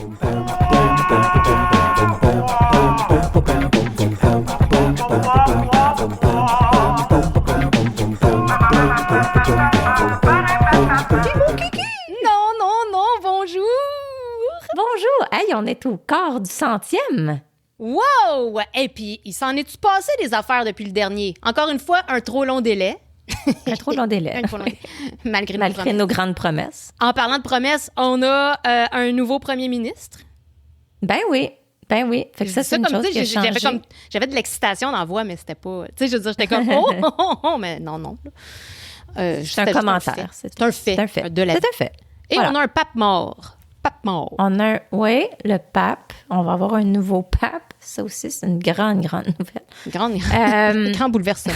Non, non, non, bonjour! Bonjour! Hey, on est au quart du 100e! Wow! Et puis, il s'en est-tu passé des affaires depuis le dernier? Encore une fois, un trop long délai. Un trop long délai. Un trop long délai. Malgré nos grandes promesses. En parlant de promesses, on a un nouveau premier ministre. Ben oui. Fait que ça, c'est une chose qui a changé. J'avais de l'excitation dans la voix, mais c'était pas... Tu sais, je veux dire, j'étais comme « Oh! » Mais non. C'est un commentaire. C'est un fait. C'est un fait. De la vie. C'est un fait. Et voilà. on a un pape mort. Oui, le pape. On va avoir un nouveau pape. Ça aussi, c'est une grande nouvelle. Grand bouleversement.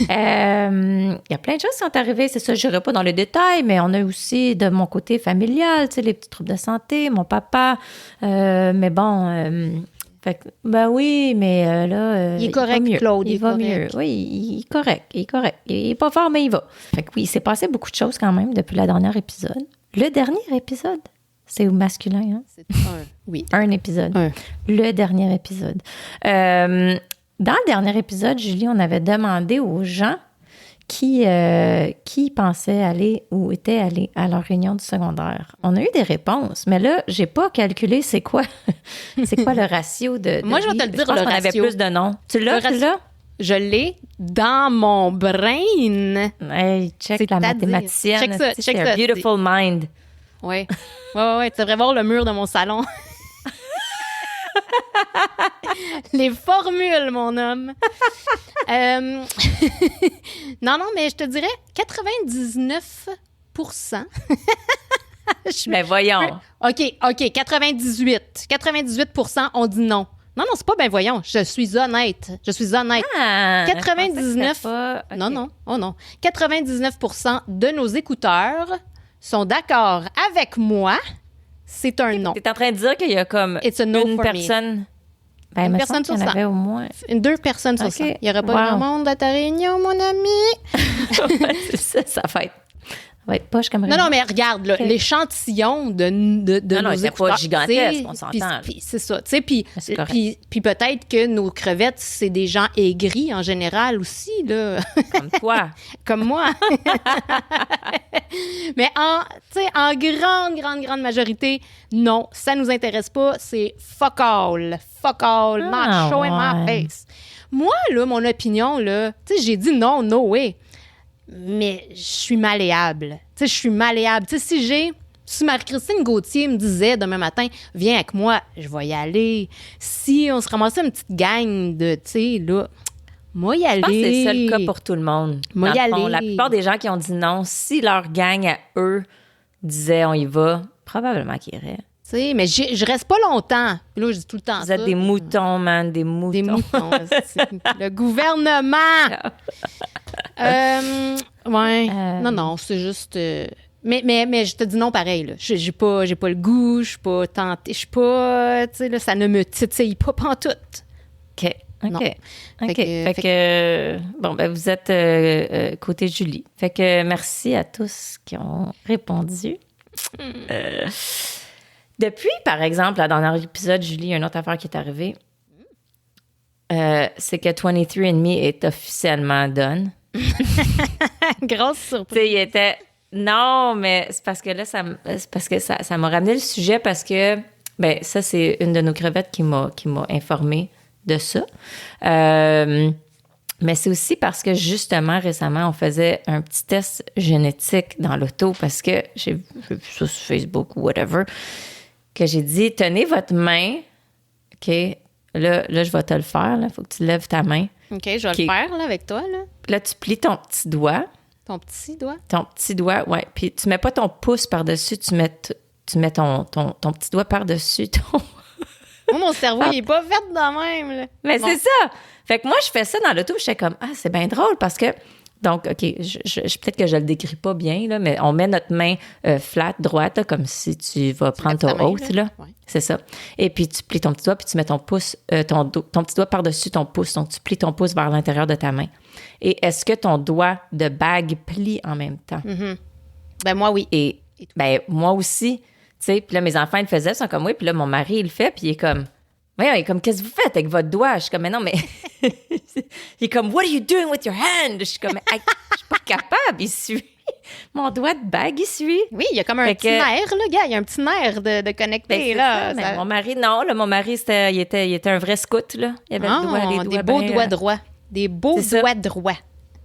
Il y a plein de choses qui sont arrivées. C'est ça, je n'irai pas dans les détails, mais on a aussi de mon côté familial, tu sais, les petits troubles de santé, mon papa. Mais bon... ben oui, mais là... il est correct, Claude. Il va mieux. Oui, il est correct. Il est pas fort, mais il va. Fait que oui, il s'est passé beaucoup de choses quand même depuis le dernier épisode. Le dernier épisode, c'est au masculin, hein? C'est oui. Un épisode. Le dernier épisode. Dans le dernier épisode, Julie, on avait demandé aux gens qui pensaient aller ou étaient allés à leur réunion du secondaire. On a eu des réponses, mais là, j'ai pas calculé c'est quoi le ratio de Moi, je vais te le dire, je pense qu'on avait plus de noms. Tu l'as? Je l'ai dans mon brain. Hey, check la mathématicienne. Check ça. C'est un beautiful mind. Oui. Tu devrais voir le mur de mon salon. Les formules, mon homme. Non, mais je te dirais 99%. Mais voyons. OK, 98. 98%, on dit non. Non, c'est pas ben voyons. Je suis honnête. Ah, 99. Okay. Non. Oh non. 99% de nos écouteurs sont d'accord avec moi. C'est un non. T'es en train de dire qu'il y a comme une personne... Une personne sur 100. Il y en avait au moins... 2 personnes sur 100. Il n'y aurait pas grand monde à ta réunion, mon ami. C'est ça va être poche comme Non, mais regarde, là, l'échantillon de nos écouteurs. C'est pas gigantesque, on s'entend. Puis c'est ça, tu sais, puis peut-être que nos crevettes, c'est des gens aigris en général aussi, là. Comme toi. Comme moi. Mais en grande majorité, non, ça nous intéresse pas, c'est fuck all, not showing my face. Moi, là, mon opinion, là, tu sais, j'ai dit non, no way. Mais je suis malléable. Tu sais, si Marie-Christine Gauthier me disait demain matin, viens avec moi, je vais y aller. Si on se ramassait une petite gang de, tu sais, là, moi y aller. Je pense que c'est ça le cas pour tout le monde. Moi y aller. La plupart des gens qui ont dit non, si leur gang à eux disait on y va, probablement qu'ils iraient. Tu sais, mais je reste pas longtemps. Puis là, je dis tout le temps Vous êtes des moutons, man, des moutons. Des moutons, le gouvernement! Non, c'est juste... Mais je te dis non pareil, là. J'ai pas le goût, je suis pas tentée, je suis pas... Tu sais, là, ça ne me titille pas pantoute. OK. Non. Fait que bon, ben vous êtes côté Julie. Fait que merci à tous qui ont répondu. Depuis, par exemple, dans dernier épisode, Julie, il y a une autre affaire qui est arrivée. C'est que 23andMe est officiellement done. Grosse surprise. Tu sais, il était... Non, mais c'est parce que là, ça m'a ramené le sujet parce que, ben ça, c'est une de nos crevettes qui m'a informée de ça. Mais c'est aussi parce que, justement, récemment, on faisait un petit test génétique dans l'auto parce que j'ai vu ça sur Facebook ou whatever, que j'ai dit, tenez votre main, OK, là je vais te le faire, il faut que tu lèves ta main. OK, je vais le faire là, avec toi. Là, tu plies ton petit doigt. Ton petit doigt? Ton petit doigt, oui. Puis tu mets pas ton pouce par-dessus, tu mets ton petit doigt par-dessus ton... Moi, mon cerveau, il est pas fait de même. Là. Mais c'est ça! Fait que moi, je fais ça dans l'auto, j'étais comme, c'est bien drôle parce que... Donc, OK, peut-être que je le décris pas bien, là, mais on met notre main flat, droite, là, comme si tu vas prendre ton oath, là. Ouais. C'est ça. Et puis, tu plies ton petit doigt, puis tu mets ton pouce, ton petit doigt par-dessus ton pouce. Donc, tu plies ton pouce vers l'intérieur de ta main. Et est-ce que ton doigt de bague plie en même temps? Mm-hmm. Ben, moi, oui. Et ben, moi aussi. sais, puis là, mes enfants, ils le faisaient, ils sont comme, oui. Puis là, mon mari, il le fait, puis il est comme, voyons, il est comme, qu'est-ce que vous faites avec votre doigt? Je suis comme, mais non, mais. Il est comme, what are you doing with your hand? Je suis comme, je suis pas capable, il suit. Mon doigt de bague, il suit. Oui, il y a comme un petit nerf, là, gars. Il y a un petit nerf de connecter, là. Ça, mon mari, non, là, mon mari, il était un vrai scout, là. Il avait les doigts des beaux doigts droits. Des beaux doigts droits.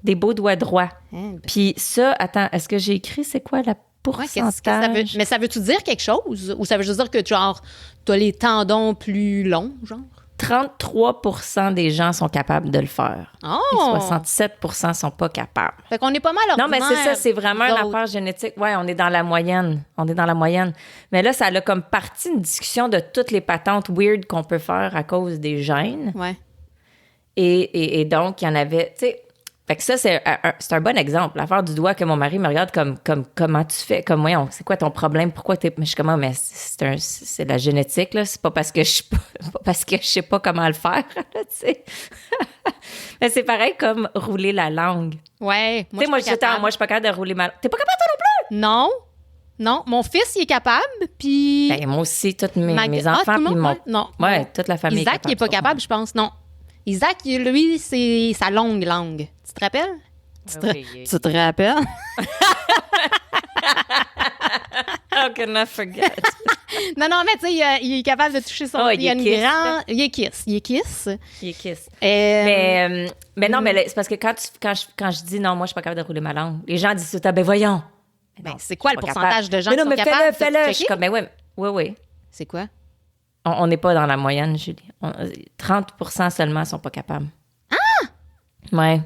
Des beaux doigts droits. Hein, Puis ça, attends, est-ce que j'ai écrit c'est quoi la pourcentage? Qu'est-ce que ça veut? Mais ça veut-tu dire quelque chose? Ou ça veut juste dire que, genre, t'as les tendons plus longs, genre? 33% des gens sont capables de le faire. Oh! Et 67% sont pas capables. Fait qu'on est pas mal ordinaire. Non, mais c'est ça, c'est vraiment une affaire génétique. Ouais, on est dans la moyenne. Mais là, ça a comme partie une discussion de toutes les patentes weird qu'on peut faire à cause des gènes. Ouais. Et donc, il y en avait, tu sais... Fait que ça, c'est un bon exemple. L'affaire du doigt que mon mari me regarde comme comment tu fais, comme, voyons, c'est quoi ton problème? Pourquoi t'es... Mais je suis comme, mais c'est la génétique, là. C'est pas parce que je sais pas comment le faire, là, tu sais. Mais c'est pareil comme rouler la langue. Ouais. Tu sais, moi, je suis pas capable de rouler ma langue. T'es pas capable, toi non plus? Non. Non. Mon fils, il est capable, puis... Ben, moi aussi, tous mes enfants, puis mon... Non. Ouais, toute la famille Isaac, il est pas capable, je pense, non. Isaac, lui, c'est sa longue langue. Tu te rappelles? Tu te rappelles? How can I forget? Non, mais tu sais, il est capable de toucher son... Il est kiss. Mais non, mais c'est parce que quand je dis non, moi, je suis pas capable de rouler ma langue, les gens disent tout, ben voyons. Ben, c'est quoi le pourcentage de gens qui sont mais capables fais-le. de Je suis comme, mais oui. C'est quoi? On n'est pas dans la moyenne, Julie. 30% seulement sont pas capables. Ah! Ouais,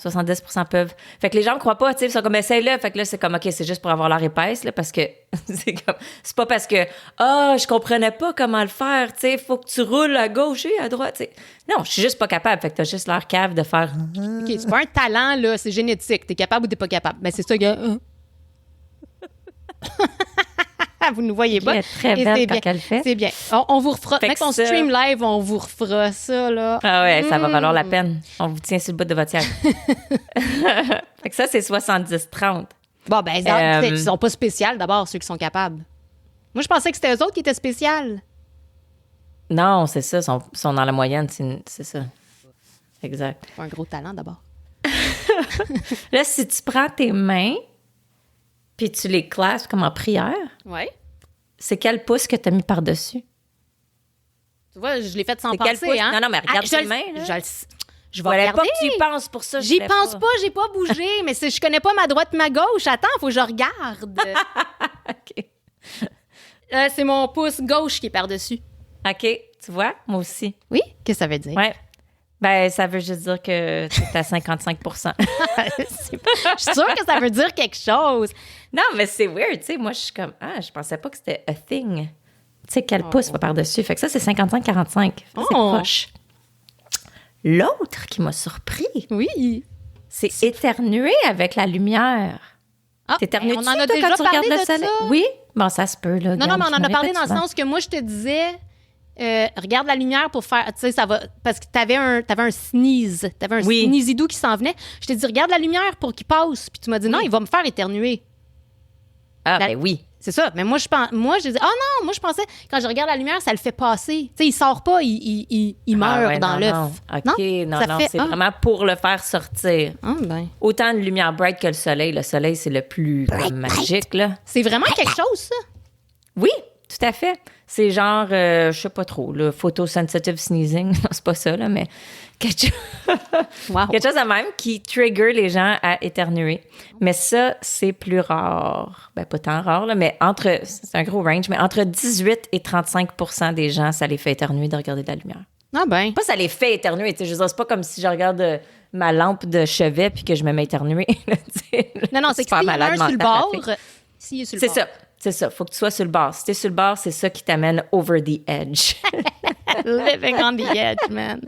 70% peuvent. Fait que les gens ne croient pas, tu sais, ils sont comme, essaye-le. Fait que là, c'est comme, OK, c'est juste pour avoir l'air épaisse, là, parce que c'est pas parce que, je comprenais pas comment le faire, tu sais, faut que tu roules à gauche et à droite, tu sais. Non, je suis juste pas capable. Fait que t'as juste l'air cave de faire. OK, c'est pas un talent, là, c'est génétique. T'es capable ou t'es pas capable. Ben, c'est ça, gars. Vous nous voyez pas. Elle est très belle quand elle le fait. C'est bien. On vous refera. Mec, on stream live, on vous refera ça, là. Ah ouais, ça va valoir la peine. On vous tient sur le bout de votre siège. Fait que ça, c'est 70-30. Bon, ben, ils sont pas spéciales, d'abord, ceux qui sont capables. Moi, je pensais que c'était eux autres qui étaient spéciales. Non, c'est ça. Ils sont dans la moyenne, c'est ça. Exact. C'est un gros talent, d'abord. Là, si tu prends tes mains puis tu les classes comme en prière, ouais. C'est quel pouce que tu as mis par-dessus? Tu vois, je l'ai fait sans penser, hein? Non, mais regarde tes mains, là. Je vais regarder. Pas que tu y penses pour ça. J'y pense pas, j'ai pas bougé, mais je connais pas ma droite, ma gauche. Attends, faut que je regarde. OK. C'est mon pouce gauche qui est par-dessus. OK, tu vois, moi aussi. Oui? Qu'est-ce que ça veut dire? Ouais. Ben, ça veut juste dire que tu es à 55 Je suis sûre que ça veut dire quelque chose. Non, mais c'est weird, tu sais. Moi, je suis comme, je pensais pas que c'était a thing. Tu sais, quel pouce va par-dessus. Fait que ça, c'est 55-45. C'est proche. L'autre qui m'a surpris, oui, c'est éternuer avec la lumière. T'éternues-tu, on en a toi, déjà quand tu regardes parlé le de soleil? ça. Oui? Bon, ça se peut, là. Non, mais on en a parlé dans le sens que moi, je te disais... regarde la lumière pour faire, tu sais, ça va, parce que t'avais un sneeze, sneezidou qui s'en venait. Je t'ai dit, regarde la lumière pour qu'il passe. Puis tu m'as dit, non, il va me faire éternuer. Ben oui. C'est ça. Mais moi, j'ai dit, non, moi, je pensais, quand je regarde la lumière, ça le fait passer. Tu sais, il sort pas, il meurt dans l'œuf. OK, non, c'est vraiment pour le faire sortir. Autant de lumière bright que le soleil. Le soleil, c'est le plus magique, là. C'est vraiment quelque chose, ça? Oui, tout à fait. C'est genre, je sais pas trop, le photosensitive sneezing. Non, c'est pas ça, là, mais quelque chose de même qui trigger les gens à éternuer. Mais ça, c'est plus rare. Ben, pas tant rare, là, mais c'est un gros range, mais entre 18 et 35% des gens, ça les fait éternuer de regarder de la lumière. Ah ben. Pas ça les fait éternuer, tu sais, je veux dire, c'est pas comme si je regarde ma lampe de chevet puis que je me mets éternuer. Non, c'est que s'il y en a un sur le bord, s'il est sur le bord. C'est ça, faut que tu sois sur le bord. Si t'es sur le bord, c'est ça qui t'amène over the edge. Living on the edge, man.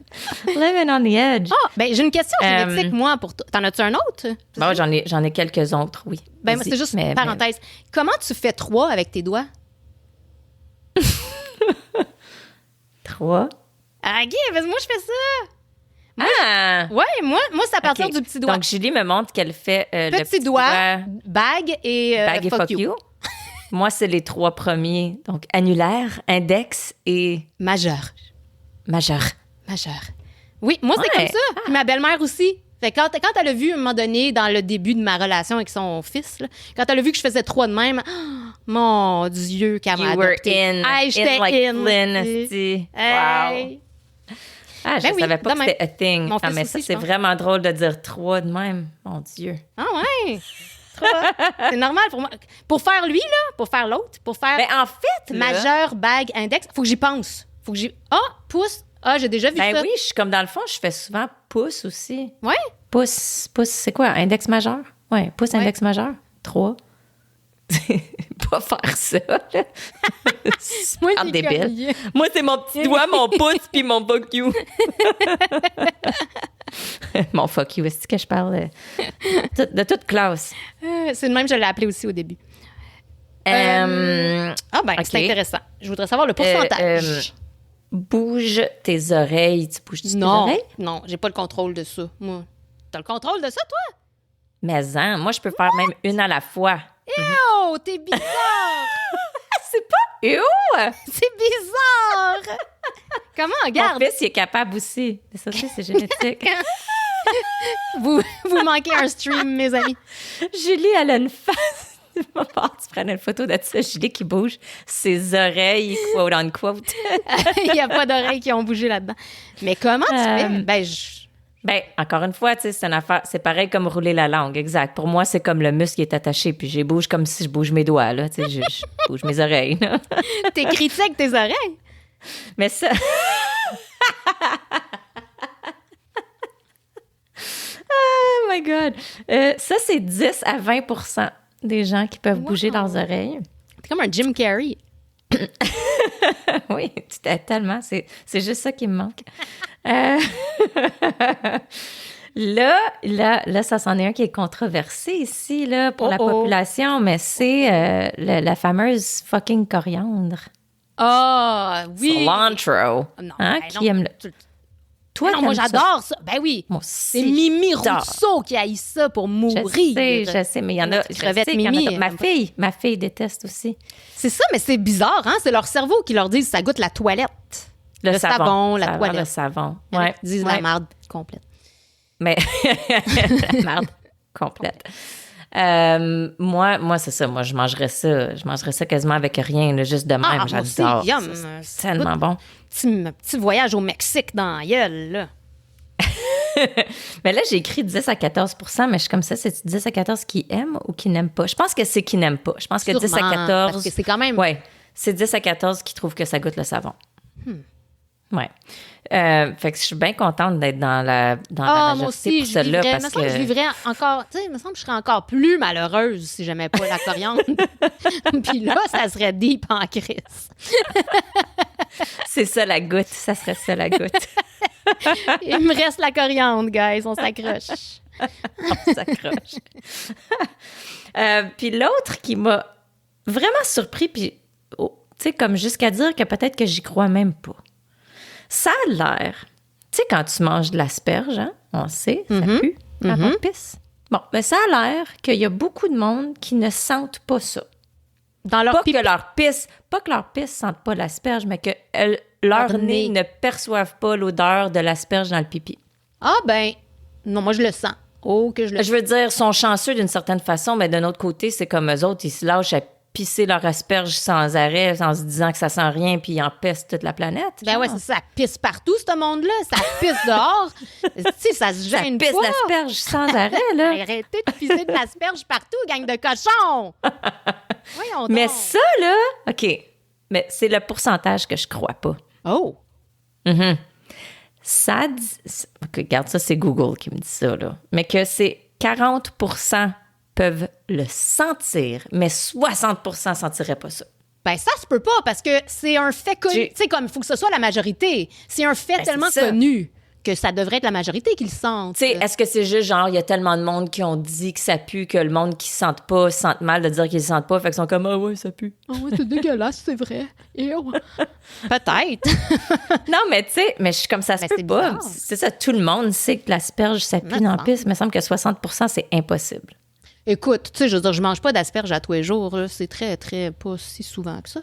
Living on the edge. Ben j'ai une question génétique, moi, pour toi. T'en as-tu un autre? Bon, j'en ai quelques autres, oui. Ben, c'est juste une parenthèse. Comment tu fais 3 avec tes doigts? 3? OK, parce que moi, je fais ça. Moi, c'est à partir du petit doigt. Donc, Julie me montre qu'elle fait le petit doigt, bague et fuck you. Moi, c'est les 3 premiers. Donc, annulaire, index et Majeur. majeur. Majeur. Oui, moi, c'est Ouais. comme ça. Puis ma belle-mère aussi. Fait que quand elle a vu, à un moment donné, dans le début de ma relation avec son fils, là, quand elle a vu que je faisais 3 de même, mon Dieu, qu'elle m'a You were adoptée. in. Hey, j'étais like in. Flynn, esti. Wow. Hey. Ah, je Ben oui, savais pas de que même. c'était a thing. Mon Ah, fils mais aussi, ça, je c'est pense. vraiment drôle de dire 3 de même. Mon Dieu. Ah ouais. 3. C'est normal pour moi. Pour faire lui, là, pour faire l'autre, pour faire Mais en fait, là, majeur, bague, index, faut que j'y pense. Faut que j'y... pouce. J'ai déjà vu ben ça. oui, je suis comme dans le fond, je fais souvent pouce aussi. Ouais. Pouce, c'est quoi? Index majeur? Ouais, pouce, Ouais. index majeur. 3. Pas faire ça, là. Moi, Super j'ai débile. crié. Moi, c'est mon petit doigt, mon pouce, puis mon fuck you. Mon fuck you, est-ce que je parle de toute classe? C'est le même, je l'ai appelé aussi au début. Euh, ok. C'est intéressant. Je voudrais savoir le pourcentage. Bouge tes oreilles. Tu bouges tes Non, oreilles? non, j'ai pas le contrôle de ça. Moi, t'as le contrôle de ça, toi? Mais moi, je peux faire même une à la fois. Oh, t'es bizarre! C'est pas ew! C'est bizarre! Comment, Mon regarde? fils, il est capable aussi. Ça aussi, c'est génétique. Vous manquez un stream, mes amis. Julie, elle a une face. Tu prenais une photo de ça. Julie qui bouge ses oreilles, quote unquote. Il n'y a pas d'oreilles qui ont bougé là-dedans. Mais comment tu fais? Ben, encore une fois, tu sais, c'est une affaire. C'est pareil comme rouler la langue, exact. Pour moi, c'est comme le muscle qui est attaché, puis je bouge comme si je bouge mes doigts, là. Tu sais, je bouge mes oreilles, là. T'es critique avec tes oreilles. Mais ça. Oh my God. Ça, c'est 10 à 20 des gens qui peuvent bouger leurs oreilles. T'es comme un Jim Carrey. Oui, tellement. C'est juste ça qui me manque. Là, ça c'en est un qui est controversé ici, là, pour la population, mais c'est la fameuse fucking coriandre. Ah, oui. Cilantro. Non, Hein, ben qui non. aime Toi, Non, moi, t'aimes ça? j'adore ça. Ben oui. Moi C'est aussi, Mimi j'adore. Rousseau qui haït ça pour mourir. Je sais, mais il y en a. Notre Je crevette sais qu'il y en a Mimi, comme- ma fille déteste aussi. C'est ça, mais c'est bizarre, hein? C'est leur cerveau qui leur dit que ça goûte la toilette. Le savon, la Ça a l'air toilette. Le savon. Il y en a Ouais. qui disent ouais. la marde complète. Mais la merde complète. Moi, c'est ça. Moi, je mangerais ça. Je mangerais ça quasiment avec rien, là, juste de même. moi aussi, J'adore. yum. C'est tellement bon. Petit voyage au Mexique dans la gueule, là. Mais là, j'ai écrit 10 à 14 mais je suis comme ça, c'est 10 à 14 qui aiment ou qui n'aiment pas? Je pense que c'est qui n'aiment pas. Je pense que 10 à Sûrement, 14... parce que c'est quand même- Ouais, c'est 10 à 14 qui trouvent que ça goûte le savon. Ouais. Fait que je suis bien contente d'être dans la Moi majorité aussi, pour je celle-là vivrais, parce me semble que... je vivrais encore, tu sais, me semble que je serais encore plus malheureuse si j'aimais pas la coriandre. Puis là, ça serait deep en crise. C'est ça la goutte, ça serait ça la goutte. Il me reste la coriandre, guys, on s'accroche. On s'accroche. Puis l'autre qui m'a vraiment surpris, puis tu sais, comme jusqu'à dire que peut-être que j'y crois même pas. Ça a l'air, tu sais, quand tu manges de l'asperge, hein, on sait, ça pue quand on pisse. Bon, mais ça a l'air qu'il y a beaucoup de monde qui ne sentent pas ça. Dans leur pipi. Pas que leur pisse sente pas l'asperge, mais que leur nez ne perçoivent pas l'odeur de l'asperge dans le pipi. Ah ben, non, moi je le sens. Oh, que je le Je veux dire, ils sont chanceux d'une certaine façon, mais d'un autre côté, c'est comme eux autres, ils se lâchent à pisser leur asperge sans arrêt, en se disant que ça sent rien, puis ils empestent toute la planète. Ben ouais, c'est ça, ça pisse partout, ce monde-là. Ça pisse dehors. Tu sais, ça se Ça gêne pisse pas. l'asperge sans arrêt, là. Arrêtez de pisser de l'asperge partout, gang de cochons. Voyons Mais donc. ça, là, OK, mais c'est le pourcentage que je crois pas. Oh! Ça dit... OK, regarde, ça, c'est Google qui me dit ça, là. Mais que c'est 40 peuvent le sentir, mais 60 sentiraient pas ça. Ben ça se peut pas parce que c'est un fait connu. Tu sais, comme il faut que ce soit la majorité. C'est un fait tellement c'est ça. connu que ça devrait être la majorité qui le sente. Tu sais, est-ce que c'est juste genre, il y a tellement de monde qui ont dit que ça pue que le monde qui ne sente pas se sente mal de dire qu'ils ne sentent pas, fait qu'ils sont comme, ah ouais, ça pue. Ah ouais, c'est dégueulasse, c'est vrai. Peut-être. Non, mais tu sais, mais je suis comme ça, se Mais peut c'est pas. bizarre. C'est ça, tout le monde sait que l'asperge, ça pue dans la piste. Il me semble que 60 c'est impossible. Écoute, tu sais, je veux dire, je mange pas d'asperges à tous les jours. Là. C'est très, très, pas si souvent que ça.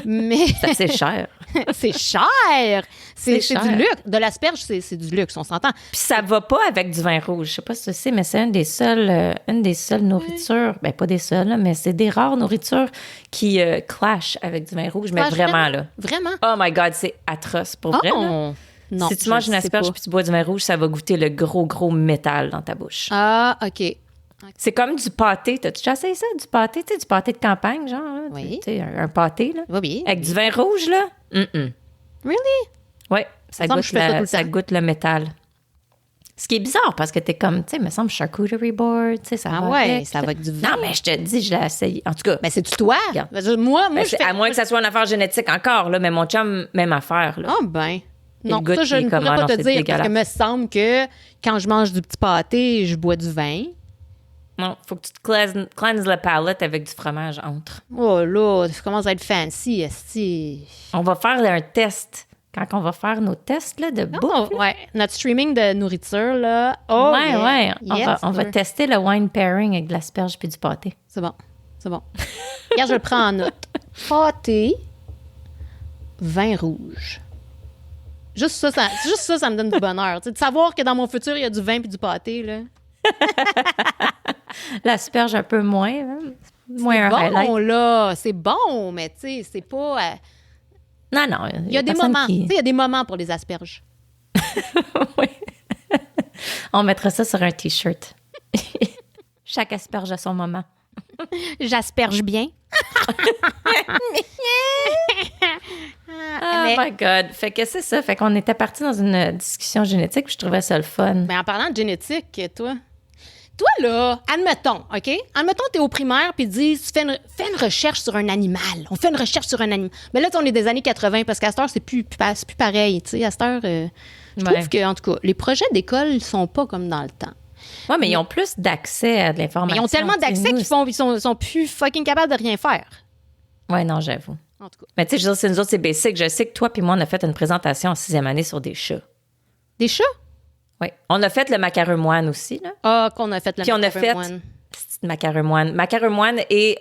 Mais C'est cher. c'est cher. C'est cher. du luxe. De l'asperge, c'est du luxe, on s'entend. Puis ça va pas avec du vin rouge. Je sais pas si tu sais, mais c'est une des seules nourritures, ben pas des seules, là, mais c'est des rares nourritures qui clashent avec du vin rouge, mais vraiment, là. Vraiment? Oh my God, c'est atroce, pour vrai, là. Non, si tu manges une asperge puis tu bois du vin rouge, ça va goûter le gros métal dans ta bouche. Ah, OK. C'est comme du pâté. T'as-tu déjà essayé ça, du pâté? Tu sais, du pâté de campagne, genre? Là? Oui. Tu sais, un pâté, là? Oui. Avec du vin rouge, là? Really? Oui, ça goûte le métal. Ce qui est bizarre, parce que t'es comme, tu sais, il me semble charcuterie board, tu sais, ça va avec. Ça va avec du vin. Non, mais je te dis, je l'ai essayé. En tout cas. Ben, c'est-tu toi? Moi, je fais... À moins que ça soit une affaire génétique encore, là, mais mon chum, même affaire, là. Ah, ben... Non, ça, je ne pourrais pas te dire, parce que me semble que quand je mange du petit pâté, je bois du vin. Non, faut que tu te cleanses le palate avec du fromage entre. Oh là, ça commence à être fancy, esti. On va faire un test. Quand on va faire nos tests là, de bouffe. Ouais, notre streaming de nourriture, là. Oh, ouais. On va tester le wine pairing avec de l'asperge puis du pâté. C'est bon. Regarde, je le prends en note. Pâté, vin rouge. Juste ça, ça me donne du bonheur. Tu sais, de savoir que dans mon futur, il y a du vin puis du pâté, là. L'asperge un peu moins. Hein? Moins c'est bon, là. C'est bon, mais tu sais, c'est pas... Non. Il y a des moments. Tu sais, il y a des moments pour les asperges. Oui. On mettra ça sur un T-shirt. Chaque asperge a son moment. J'asperge bien. Oh my God. Fait que c'est ça. Fait qu'on était partis dans une discussion génétique puis je trouvais ça le fun. Mais en parlant de génétique, toi, là, admettons, OK? Admettons, t'es au primaire puis ils disent, fais une recherche sur un animal. On fait une recherche sur un animal. Mais là, on est des années 80 parce qu'à cette heure, c'est plus pareil. Tu sais, à cette heure, je trouve que, en tout cas, les projets d'école, ils sont pas comme dans le temps. Oui, mais ils ont plus d'accès à de l'information. Mais ils ont tellement d'accès qu'ils sont plus fucking capables de rien faire. Oui, non, j'avoue. En tout cas. Mais tu sais, je veux dire, c'est nous autres, c'est basic. Je sais que toi puis moi, on a fait une présentation en 6e année sur des chats. Des chats? Oui. On a fait le macaremoine aussi, là. Ah, qu'on a fait le macaremoine. Puis on a fait macaremoine. Macaremoine et...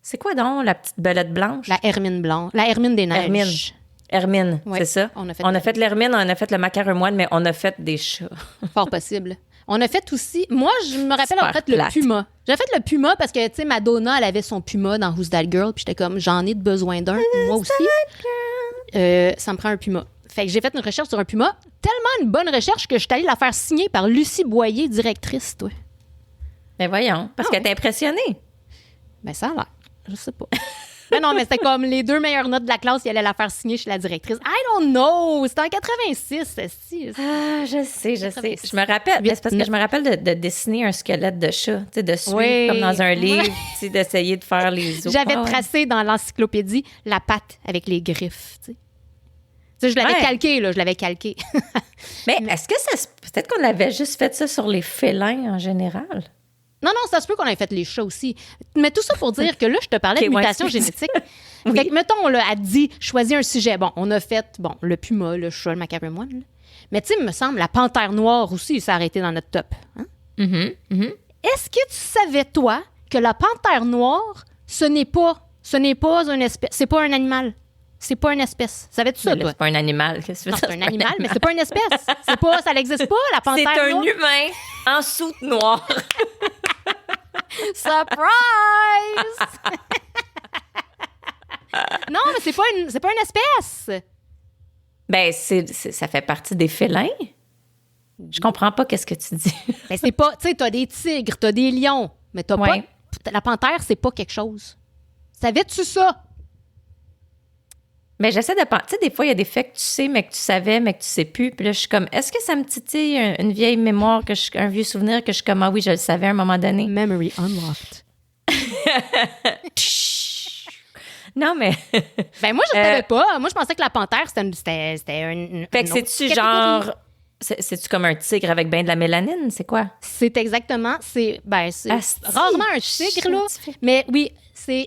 c'est quoi donc, la petite belette blanche? La hermine blanche. La hermine des neiges. Hermine, oui, c'est ça? On a fait l'hermine, on a fait le macaremoine, mais on a fait des chats. Fort possible. On a fait aussi... Moi, je me rappelle en fait le puma. J'ai fait le puma parce que, tu sais, Madonna, elle avait son puma dans Who's That Girl, puis j'étais comme, j'en ai besoin d'un, moi aussi. Ça me prend un puma. Fait que j'ai fait une recherche sur un puma. Tellement une bonne recherche que je suis allée la faire signer par Lucie Boyer, directrice, toi. Ben voyons, parce qu'elle est impressionnée. Ben ça a l'air. Je sais pas. Mais non, mais c'était comme les 2 meilleures notes de la classe, il allait la faire signer chez la directrice. I don't know! C'était en 86, si. Ah, je sais. Je me rappelle, c'est parce que je me rappelle de dessiner un squelette de chat, tu sais, de suivre comme dans un livre, tu sais, d'essayer de faire les os. J'avais tracé dans l'encyclopédie la patte avec les griffes, tu sais. Tu sais, je l'avais calqué, là, Mais est-ce que ça... Peut-être qu'on avait juste fait ça sur les félins en général? Non, ça se peut qu'on ait fait les chats aussi. Mais tout ça pour dire que là, je te parlais de mutation génétique. Oui. Fait que, mettons, là, elle dit, choisis un sujet. Bon, on a fait, le puma, le chat, le macaremoine. Mais tu sais, il me semble, la panthère noire aussi, ça a arrêté dans notre top. Hein? Est-ce que tu savais, toi, que la panthère noire, ce n'est pas une espèce, c'est pas un animal. C'est pas une espèce. Savais-tu ça, toi? C'est pas un animal. Qu'est-ce que non, c'est un animal, mais c'est pas une espèce. Ça n'existe pas, la panthère noire. C'est un humain en soute noire. Surprise! Non, mais c'est pas une espèce. Ben, ça fait partie des félins. Je comprends pas qu'est-ce que tu dis. Ben, c'est pas... Tu sais, t'as des tigres, t'as des lions, mais t'as pas... La panthère, c'est pas quelque chose. Savais-tu ça? Mais j'essaie de penser. Tu sais, des fois, il y a des faits que tu sais, mais que tu savais, mais que tu sais plus. Puis là, je suis comme, est-ce que ça me titille une vieille mémoire, un vieux souvenir que je suis comme, ah oui, je le savais à un moment donné? Memory unlocked. Non, mais... Ben moi, je savais pas. Moi, je pensais que la panthère, c'était une fait que c'est-tu genre... C'est-tu comme un tigre avec ben de la mélanine? C'est quoi? C'est exactement... C'est rarement un tigre, là. Mais oui,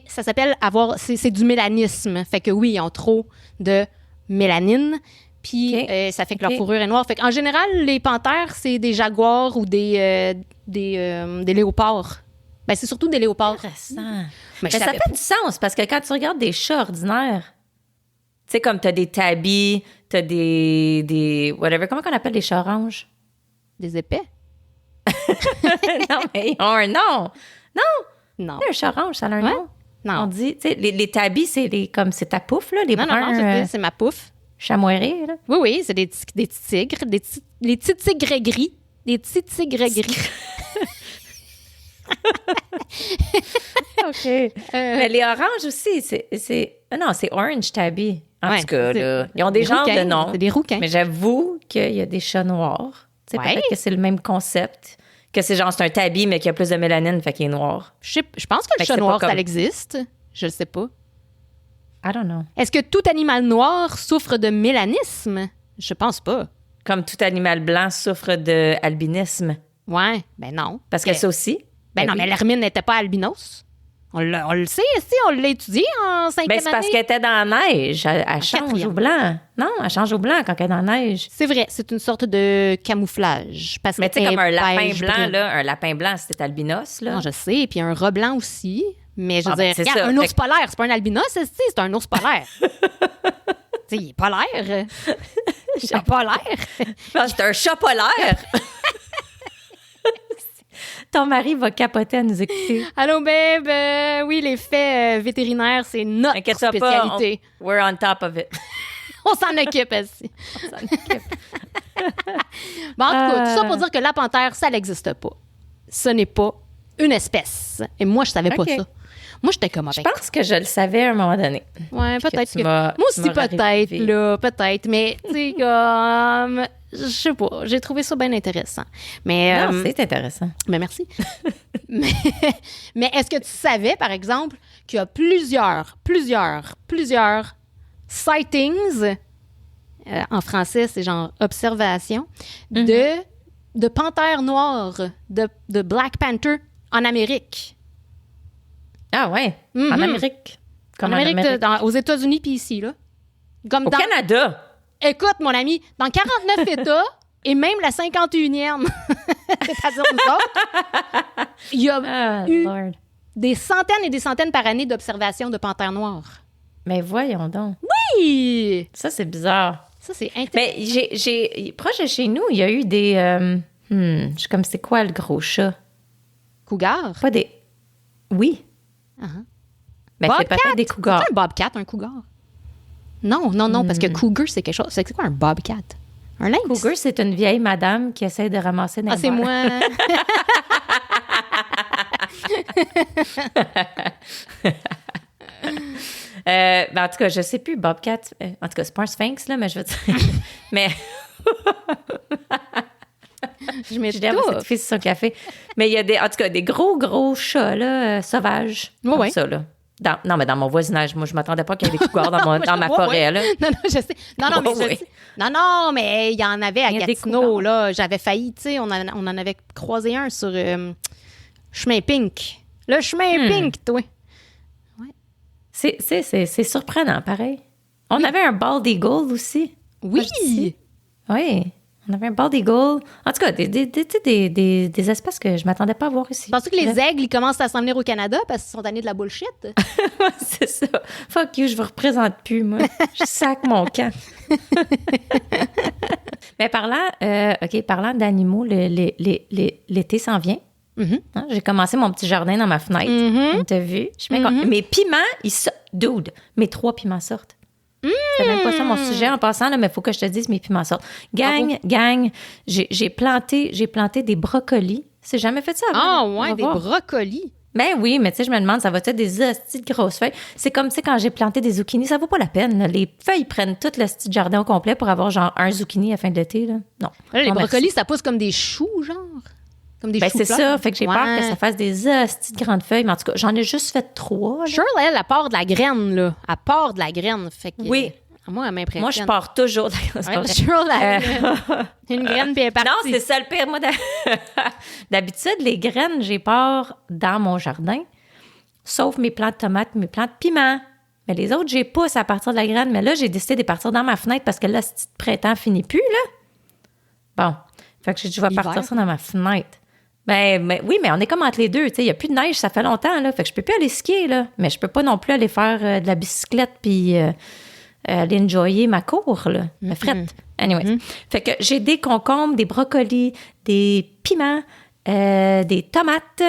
ça s'appelle c'est du mélanisme. Fait que oui, ils ont trop de mélanine. Puis ça fait que leur fourrure est noire. Fait qu'en général, les panthères, c'est des jaguars ou des des léopards. Ben, c'est surtout des léopards. Intéressant. Mais ça fait du sens, parce que quand tu regardes des chats ordinaires, tu sais, comme t'as des tabbies, t'as des whatever, comment qu'on appelle les chats oranges? Des épais? Non, mais ils ont un nom. Non. Un chat orange, ça a un Ouais? nom. Non. On dit, tu sais, les tabbies, c'est c'est ta pouffe, là, les Non, bruns c'est ma pouffe. chamoirés, là. Oui, c'est des petits tigres, des petits tigres gris. Des petits tigres gris. OK. Mais les oranges aussi, non, c'est orange tabby. En tout cas, là, ils ont des genres rouquins, de noms. C'est des rouquins. Mais j'avoue qu'il y a des chats noirs. Tu sais, Ouais. peut-être que c'est le même concept. Que c'est genre, c'est un tabby, mais qui a plus de mélanine, fait qu'il est noir. Je pense que le Fait que chat c'est noir, pas ça comme- existe. Je le sais pas. I don't know. Est-ce que tout animal noir souffre de mélanisme? Je pense pas. Comme tout animal blanc souffre d'albinisme. Ouais, ben non. Parce que ça aussi. Ben non, oui. mais l'hermine n'était pas albinos. On le sait, si, on l'a étudié en 5e Ben, c'est parce année. qu'elle était dans la neige. Elle change quatrième. au blanc. Non, elle change au blanc quand elle est dans la neige. C'est vrai, c'est une sorte de camouflage. Parce Mais tu sais, qu'elle comme un est lapin beige blanc, brune. là, un lapin blanc, c'est albinos, là. Non, je sais. Puis un rat blanc aussi. Mais je veux Ah, ben, dire, c'est regarde, ça. un Fait ours polaire, c'est pas un albinos, c'est un ours polaire. Tu sais, il est polaire. Il est polaire. C'est un chat polaire. Ton mari va capoter à nous écouter. Allô, babe. Oui, les faits vétérinaires, c'est notre Inquiète-toi pas, spécialité. we're on top of it. On s'en occupe, aussi. Bon, en tout cas, tout ça pour dire que la panthère, ça n'existe pas. Ce n'est pas une espèce. Et moi, je savais OK. pas ça. Moi, j'étais comme Je avec. pense que je le savais à un moment donné. Ouais, peut-être tu que. m'as- Moi tu aussi, m'as peut-être, ravivé. là, peut-être. Mais, tu sais, comme. Je sais pas. J'ai trouvé ça bien intéressant. Mais. Non, c'est intéressant. Mais merci. mais est-ce que tu savais, par exemple, qu'il y a plusieurs sightings, en français, c'est genre observation, de panthères noires, de Black Panther en Amérique. Ah ouais, Mhm. en Amérique. Comme En Amérique, aux États-Unis puis ici, là. Comme Au dans, Canada. écoute, mon ami, dans 49 États et même la 51e, c'est-à-dire nous autres, il y a Ah, eu Lord. des centaines et des centaines par année d'observations de panthères noires. Mais voyons donc. Oui! Ça, c'est bizarre. Ça, c'est intéressant. Mais proche de chez nous, il y a eu des... je suis comme, c'est quoi le gros chat? Cougar? Pas des... Oui. Uh-huh. Mais c'est peut-être des cougars. C'est un bobcat, un cougar? Non, parce que cougar, c'est quelque chose... C'est quoi un bobcat? Un lynx? Cougar, c'est une vieille madame qui essaie de ramasser des Ah, c'est moi. Ben, en tout cas, je sais plus, Bobcat. En tout cas, c'est pas un sphinx, là, mais je veux dire. Mais Je je m'étouffe. dirais cette fille sur son café. Mais il y a en tout cas, des gros chats, là, sauvages. Oui, comme oui. ça, là. Non, mais dans mon voisinage, moi, je m'attendais pas qu'il y ait des cougars dans ma Ouais, forêt, ouais. là. Non, je sais. Non, mais Ouais, ouais. je sais. Non, mais il y en avait à Il y a des Gatineau, cougars. là. J'avais failli, tu sais, on en avait croisé un sur Chemin Pink. Le Chemin Pink, toi. C'est surprenant, pareil. On avait un bald eagle aussi. Oui! Oui, on avait un bald eagle. En tout cas, des espèces que je m'attendais pas à voir ici. Penses-tu que les aigles, ils commencent à s'en venir au Canada parce qu'ils sont tannés de la bullshit? C'est ça. Fuck you, je vous représente plus, moi. Je sac mon camp. Mais parlant d'animaux, l'été s'en vient. Mhm. Hein, j'ai commencé mon petit jardin dans ma fenêtre. Mhm. T'as vu? Je suis bien contente. Mes piments, ils sortent. Dude, mes 3 piments sortent. C'était même pas ça mon sujet en passant, là, mais il faut que je te dise, mes piments sortent. Gang, j'ai planté des brocolis. C'est jamais fait ça avant. Ah, On ouais, va des voir. brocolis. Ben oui, mais tu sais, je me demande, ça va être des hosties de grosses feuilles. C'est comme, tu sais, quand j'ai planté des zucchinis, ça vaut pas la peine. Là. Les feuilles prennent tout le petit jardin au complet pour avoir genre un zucchini à la fin de l'été. Là. Non. Là, les Non, brocolis, merci. ça pousse comme des choux, genre. Comme des Ben c'est choux-fleurs. ça. Fait que j'ai peur que ça fasse des hosties de grandes feuilles. Mais en tout cas, j'en ai juste fait 3. Là. Shirley, elle part de la graine, là. Elle part de la graine. Fait que, Oui. Moi, elle m'impressionne. Moi, je pars toujours. C'est pas Ouais, vrai. Shirley, une graine, puis elle est partie. Non, c'est ça le pire. Moi, d'habitude, les graines, j'ai pars dans mon jardin, sauf mes plants de tomates, mes plants de piment. Mais les autres, j'ai pousse à partir de la graine. Mais là, j'ai décidé de partir dans ma fenêtre parce que là, ce petit printemps finit plus, là. Bon. Fait que je vais L'hiver. partir ça dans ma fenêtre. Ben, oui, mais on est comme entre les deux. Il n'y a plus de neige, ça fait longtemps. Là, fait que je peux plus aller skier. Là, mais je peux pas non plus aller faire de la bicyclette puis aller enjoyer ma cour. Là, ma frette. Anyways. Fait que j'ai des concombres, des brocolis, des piments, des tomates.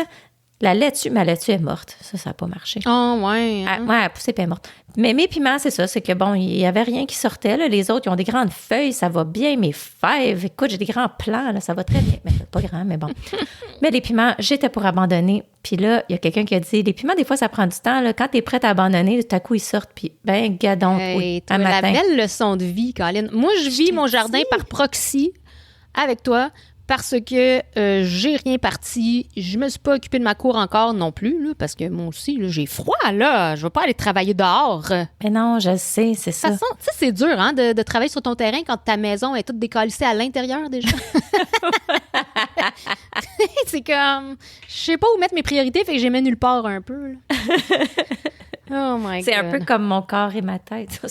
La laitue, ma laitue est morte. Ça n'a pas marché. Oh, ouais. Hein? Ouais, elle a poussé, puis elle est morte. Mais mes piments, c'est ça. C'est que, bon, il n'y avait rien qui sortait. Là. Les autres, ils ont des grandes feuilles. Ça va bien. Mes fèves, écoute, j'ai des grands plants. Là, ça va très bien. Mais pas grand, mais bon. Mais les piments, j'étais pour abandonner. Puis là, il y a quelqu'un qui a dit, les piments, des fois, ça prend du temps. Là. Quand tu es prête à abandonner, tout à coup, ils sortent. Puis, ben, gadon, oui, à matin. La belle leçon de vie, Colin. Moi, je vis mon jardin par proxy avec toi. Parce que j'ai rien parti. Je me suis pas occupée de ma cour encore non plus, là, parce que moi aussi, là, j'ai froid, là. Je veux pas aller travailler dehors. Mais non, je sais, c'est ça. De toute façon, tu sais, c'est dur, hein, de travailler sur ton terrain quand ta maison est toute décalissée à l'intérieur, déjà. C'est comme... Je sais pas où mettre mes priorités, fait que j'ai mis nulle part un peu, là. Oh my God. C'est un peu comme mon corps et ma tête.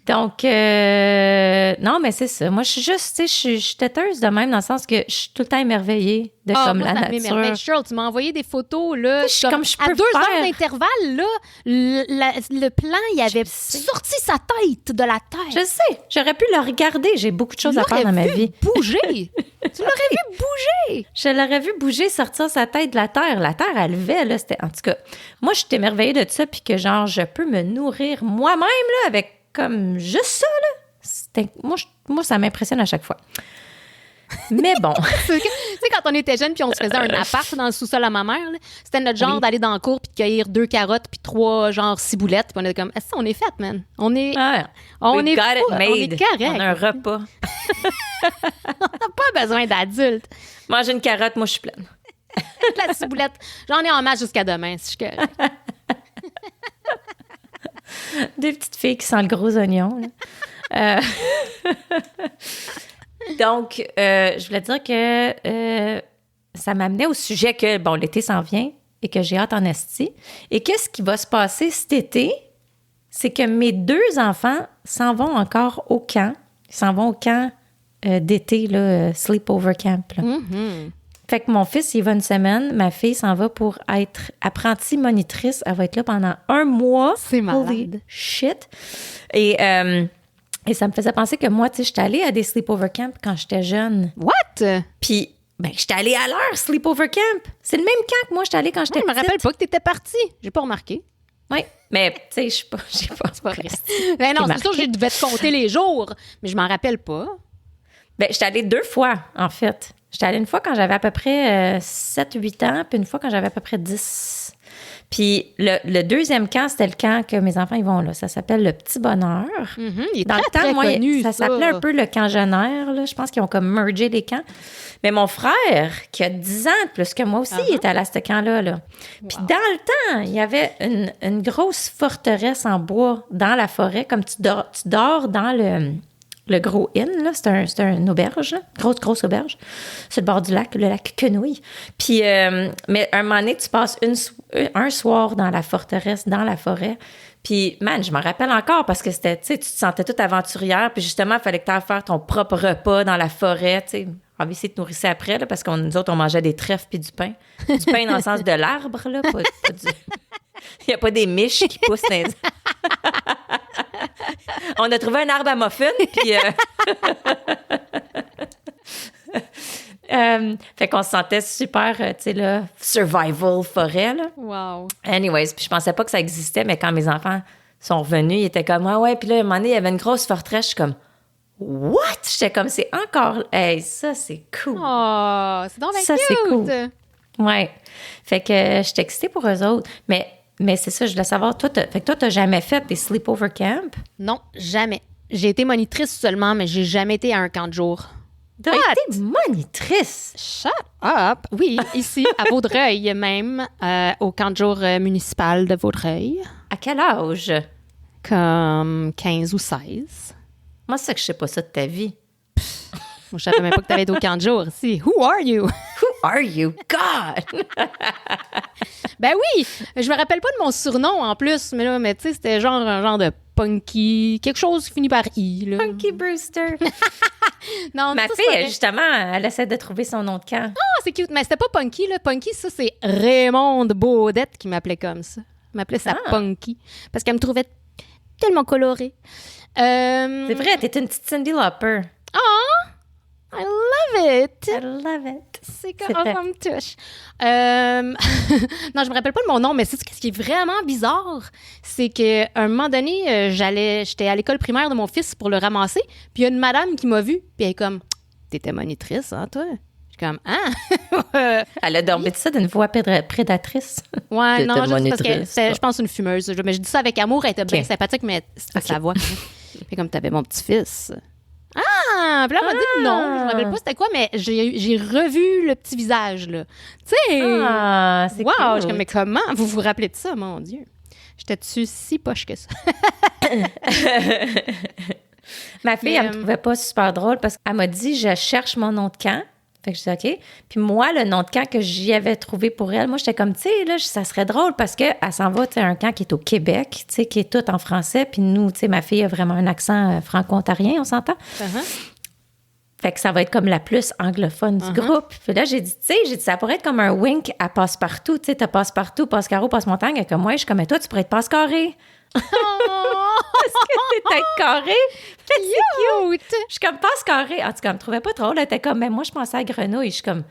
Donc, non, mais c'est ça. Moi, je suis juste, tu sais, je suis têteuse de même dans le sens que je suis tout le temps émerveillée de comme moi, la ça nature. Charles, tu m'as envoyé des photos, là. Comme je peux à 2 faire. heures d'intervalle, là, le plan, il avait sorti sa tête de la terre. Je sais. J'aurais pu le regarder. J'ai beaucoup de choses à faire dans ma vie. Bouger. Tu l'aurais vu bouger. Je l'aurais vu bouger, sortir sa tête de la terre. La terre, elle levait, là. En tout cas, moi, je suis émerveillée de ça, puis que, genre, je peux me nourrir moi-même, là, avec comme juste ça, là. Moi, ça m'impressionne à chaque fois. Mais bon. Tu sais, quand on était jeunes puis on se faisait un appart dans le sous-sol à ma mère, là, c'était notre genre d'aller dans le cours puis de cueillir 2 carottes puis 3, genre, ciboulettes. Puis on était comme, est-ce qu'on est fait, man? On est... on est correct. On a un repas. On n'a pas besoin d'adultes. Manger une carotte, moi, je suis pleine. La ciboulette. J'en ai en masse jusqu'à demain, si je suis correct. Deux petites filles qui sentent le gros oignon. Donc, je voulais dire que ça m'amenait au sujet que, bon, l'été s'en vient et que j'ai hâte en esti. Et qu'est-ce qui va se passer cet été? C'est que mes 2 enfants s'en vont encore au camp. Ils s'en vont au camp d'été, là, sleepover camp. Là. Mm-hmm. Fait que mon fils, il va une semaine. Ma fille s'en va pour être apprentie monitrice. Elle va être là pendant 1 mois. C'est malade. Holy shit. Et ça me faisait penser que moi, tu sais, j'étais allée à des sleepover camps quand j'étais jeune. What? Puis, ben, j'étais allée à leur sleepover camp. C'est le même camp que moi, j'étais allée quand j'étais petite. Je me rappelle pas que t'étais partie. J'ai pas remarqué. Oui, mais tu sais, j'ai pas. C'est pas vrai. Ben non, c'est sûr que je devais te compter les jours, mais je m'en rappelle pas. Ben, j'étais allée 2 fois, en fait. J'étais allée une fois quand j'avais à peu près 7-8 ans, puis une fois quand j'avais à peu près 10. Puis le deuxième camp, c'était le camp que mes enfants ils vont là. Ça s'appelle le Petit Bonheur. Mm-hmm, il est dans très, le temps, très moi, connu, ça s'appelait un peu le camp Jeunère. Là. Je pense qu'ils ont comme mergé les camps. Mais mon frère, qui a 10 ans de plus que moi aussi, il était allé à ce camp-là. Là. Puis dans le temps, il y avait une grosse forteresse en bois dans la forêt. Comme tu dors dans le gros inn, là, c'est une auberge, là, grosse auberge, sur le bord du lac, le lac Quenouille. Puis, mais un moment donné, tu passes un soir dans la forteresse, dans la forêt. Puis, man, je m'en rappelle encore parce que c'était, tu sais, tu te sentais toute aventurière. Puis justement, il fallait que tu ailles faire ton propre repas dans la forêt, tu sais. On va essayer de nourrir après, là, parce que nous autres, on mangeait des trèfles puis du pain. Du pain dans le sens de l'arbre, là, pas du... Il n'y a pas des miches qui poussent dans les... On a trouvé un arbre à muffins, puis... fait qu'on se sentait super, tu sais, là, survival forêt, là. Wow. Anyways, puis je pensais pas que ça existait, mais quand mes enfants sont revenus, ils étaient comme, ouais, puis là, à un moment donné, il y avait une grosse forteresse, je suis comme... What? J'étais comme, c'est encore... Hey, ça, c'est cool. Oh, c'est donc bien ça, cute. c'est cool. Ouais. Fait que j'étais excitée pour eux autres. Mais c'est ça, je voulais savoir, toi, t'as jamais fait des sleepover camp? Non, jamais. J'ai été monitrice seulement, mais j'ai jamais été à un camp de jour. T'as été monitrice? Shut up! Oui, ici, à Vaudreuil même, au camp de jour municipal de Vaudreuil. À quel âge? Comme 15 ou 16. Moi, c'est que je sais pas ça de ta vie. Moi, je savais même pas que t'allais être au camp de jour ici. Who are you? Who are you? God! Ben oui! Je me rappelle pas de mon surnom, en plus, mais tu sais, c'était genre un genre de Punky, quelque chose qui finit par I, là. Punky Brewster. Non, Ma ça, fille, c'est pas vrai. justement, elle essaie de trouver son nom de camp. Ah, c'est cute. Mais c'était pas Punky, là. Punky, ça, c'est Raymond Baudette qui m'appelait comme ça. Elle m'appelait ça Punky. Parce qu'elle me trouvait tellement colorée. C'est vrai, t'es une petite Cyndi Lauper. Ah! I love it! I love it. C'est comme ça me touche. Non, je me rappelle pas de mon nom, mais c'est ce qui est vraiment bizarre, c'est qu'à un moment donné, j'étais à l'école primaire de mon fils pour le ramasser, puis il y a une madame qui m'a vue, puis elle est comme, t'étais monitrice, hein, toi? Je suis comme, ah! Elle a dormi de ça d'une voix prédatrice. Ouais, non, T'étais juste parce que monitrice, c'était, je pense, une fumeuse. Mais je dis ça avec amour, elle était bien Ok. sympathique, mais c'était sa voix. Puis comme, t'avais mon petit-fils. Ah! Puis là, elle m'a dit non, je me rappelle pas c'était quoi, mais j'ai revu le petit visage, là. Tu sais! Ah, c'est wow! cool. Je suis comme, mais comment vous vous rappelez de ça, mon Dieu? J'étais-tu si poche que ça? Ma fille, Mais, elle me trouvait pas super drôle parce qu'elle m'a dit, je cherche mon nom de camp. Fait que je dis OK. Puis moi, le nom de camp que j'y avais trouvé pour elle, moi, j'étais comme, tu sais, là, ça serait drôle parce qu'elle s'en va, tu sais, un camp qui est au Québec, tu sais, qui est tout en français. Puis nous, tu sais, ma fille a vraiment un accent franco-ontarien, on s'entend? Fait que ça va être comme la plus anglophone du groupe. Puis là, j'ai dit, ça pourrait être comme un wink à Passe-Partout. Tu sais, t'as Passe-Partout, Passe-Carreau, Passe-Montagne. Elle est comme moi, je suis comme, mais toi, tu pourrais être Passe-Carré. Oh! Parce que t'es tête carrée. Fait que c'est cute. Cute! Je suis comme Passe-Carré. En tout cas, elle me trouvait pas drôle. Elle était comme, mais moi, je pensais à Grenouille. Je suis comme,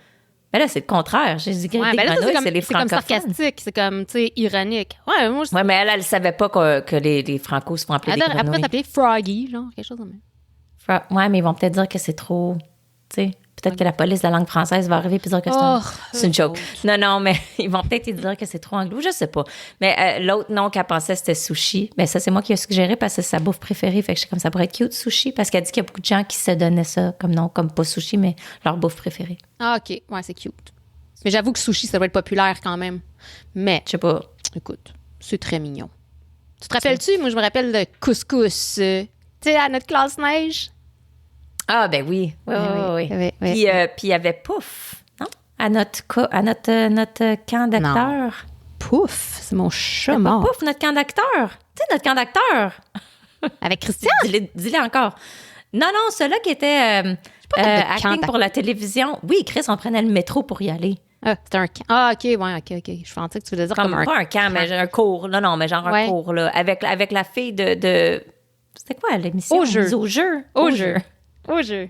mais là, c'est le contraire. J'ai dit, Ouais, des ben là, grenouilles, c'est c'est les comme francophones. sarcastique, c'est comme, tu sais, ironique. Ouais, moi, je... Ouais, mais elle savait pas que les Francos se font appeler des Après, grenouilles. t'appelais Froggy, genre, quelque chose comme ça. Ouais, mais ils vont peut-être dire que c'est trop, tu sais, peut-être que la police de la langue française va arriver et dire que c'est une joke. Non, mais ils vont peut-être dire que c'est trop anglo, je sais pas. Mais l'autre nom qu'elle pensait, c'était Sushi. Mais ça, c'est moi qui ai suggéré parce que c'est sa bouffe préférée. Fait que je suis comme, ça pourrait être cute, Sushi, parce qu'elle dit qu'il y a beaucoup de gens qui se donnaient ça comme nom, comme pas Sushi, mais leur bouffe préférée. Ah, OK. Ouais, c'est cute. Mais j'avoue que sushi, ça doit être populaire quand même. Mais, Je sais pas. écoute, c'est très mignon. Tu te rappelles-tu? Moi, je me rappelle de couscous. Tu sais, à notre classe neige. Ah, ben oui. Oui. Oui. Puis il y avait Pouf, non? À notre camp d'acteurs. Pouf, c'est mon chat Pas mort. Pouf, notre camp d'acteurs. Tu sais, notre camp d'acteurs. Avec Christian? Dis-le encore. Non, celui-là qui était pas fait de acting camp pour la télévision. Oui, Chris, on prenait le métro pour y aller. Ah, c'était un camp. Ah, OK, ouais, OK. Je pensais que tu voulais dire comme un Pas un camp, mais un cours. Non, mais genre Ouais. un cours, là. Avec la fille de... C'était quoi l'émission? Au jeu. Au jeu. Au jeu. Au jeu.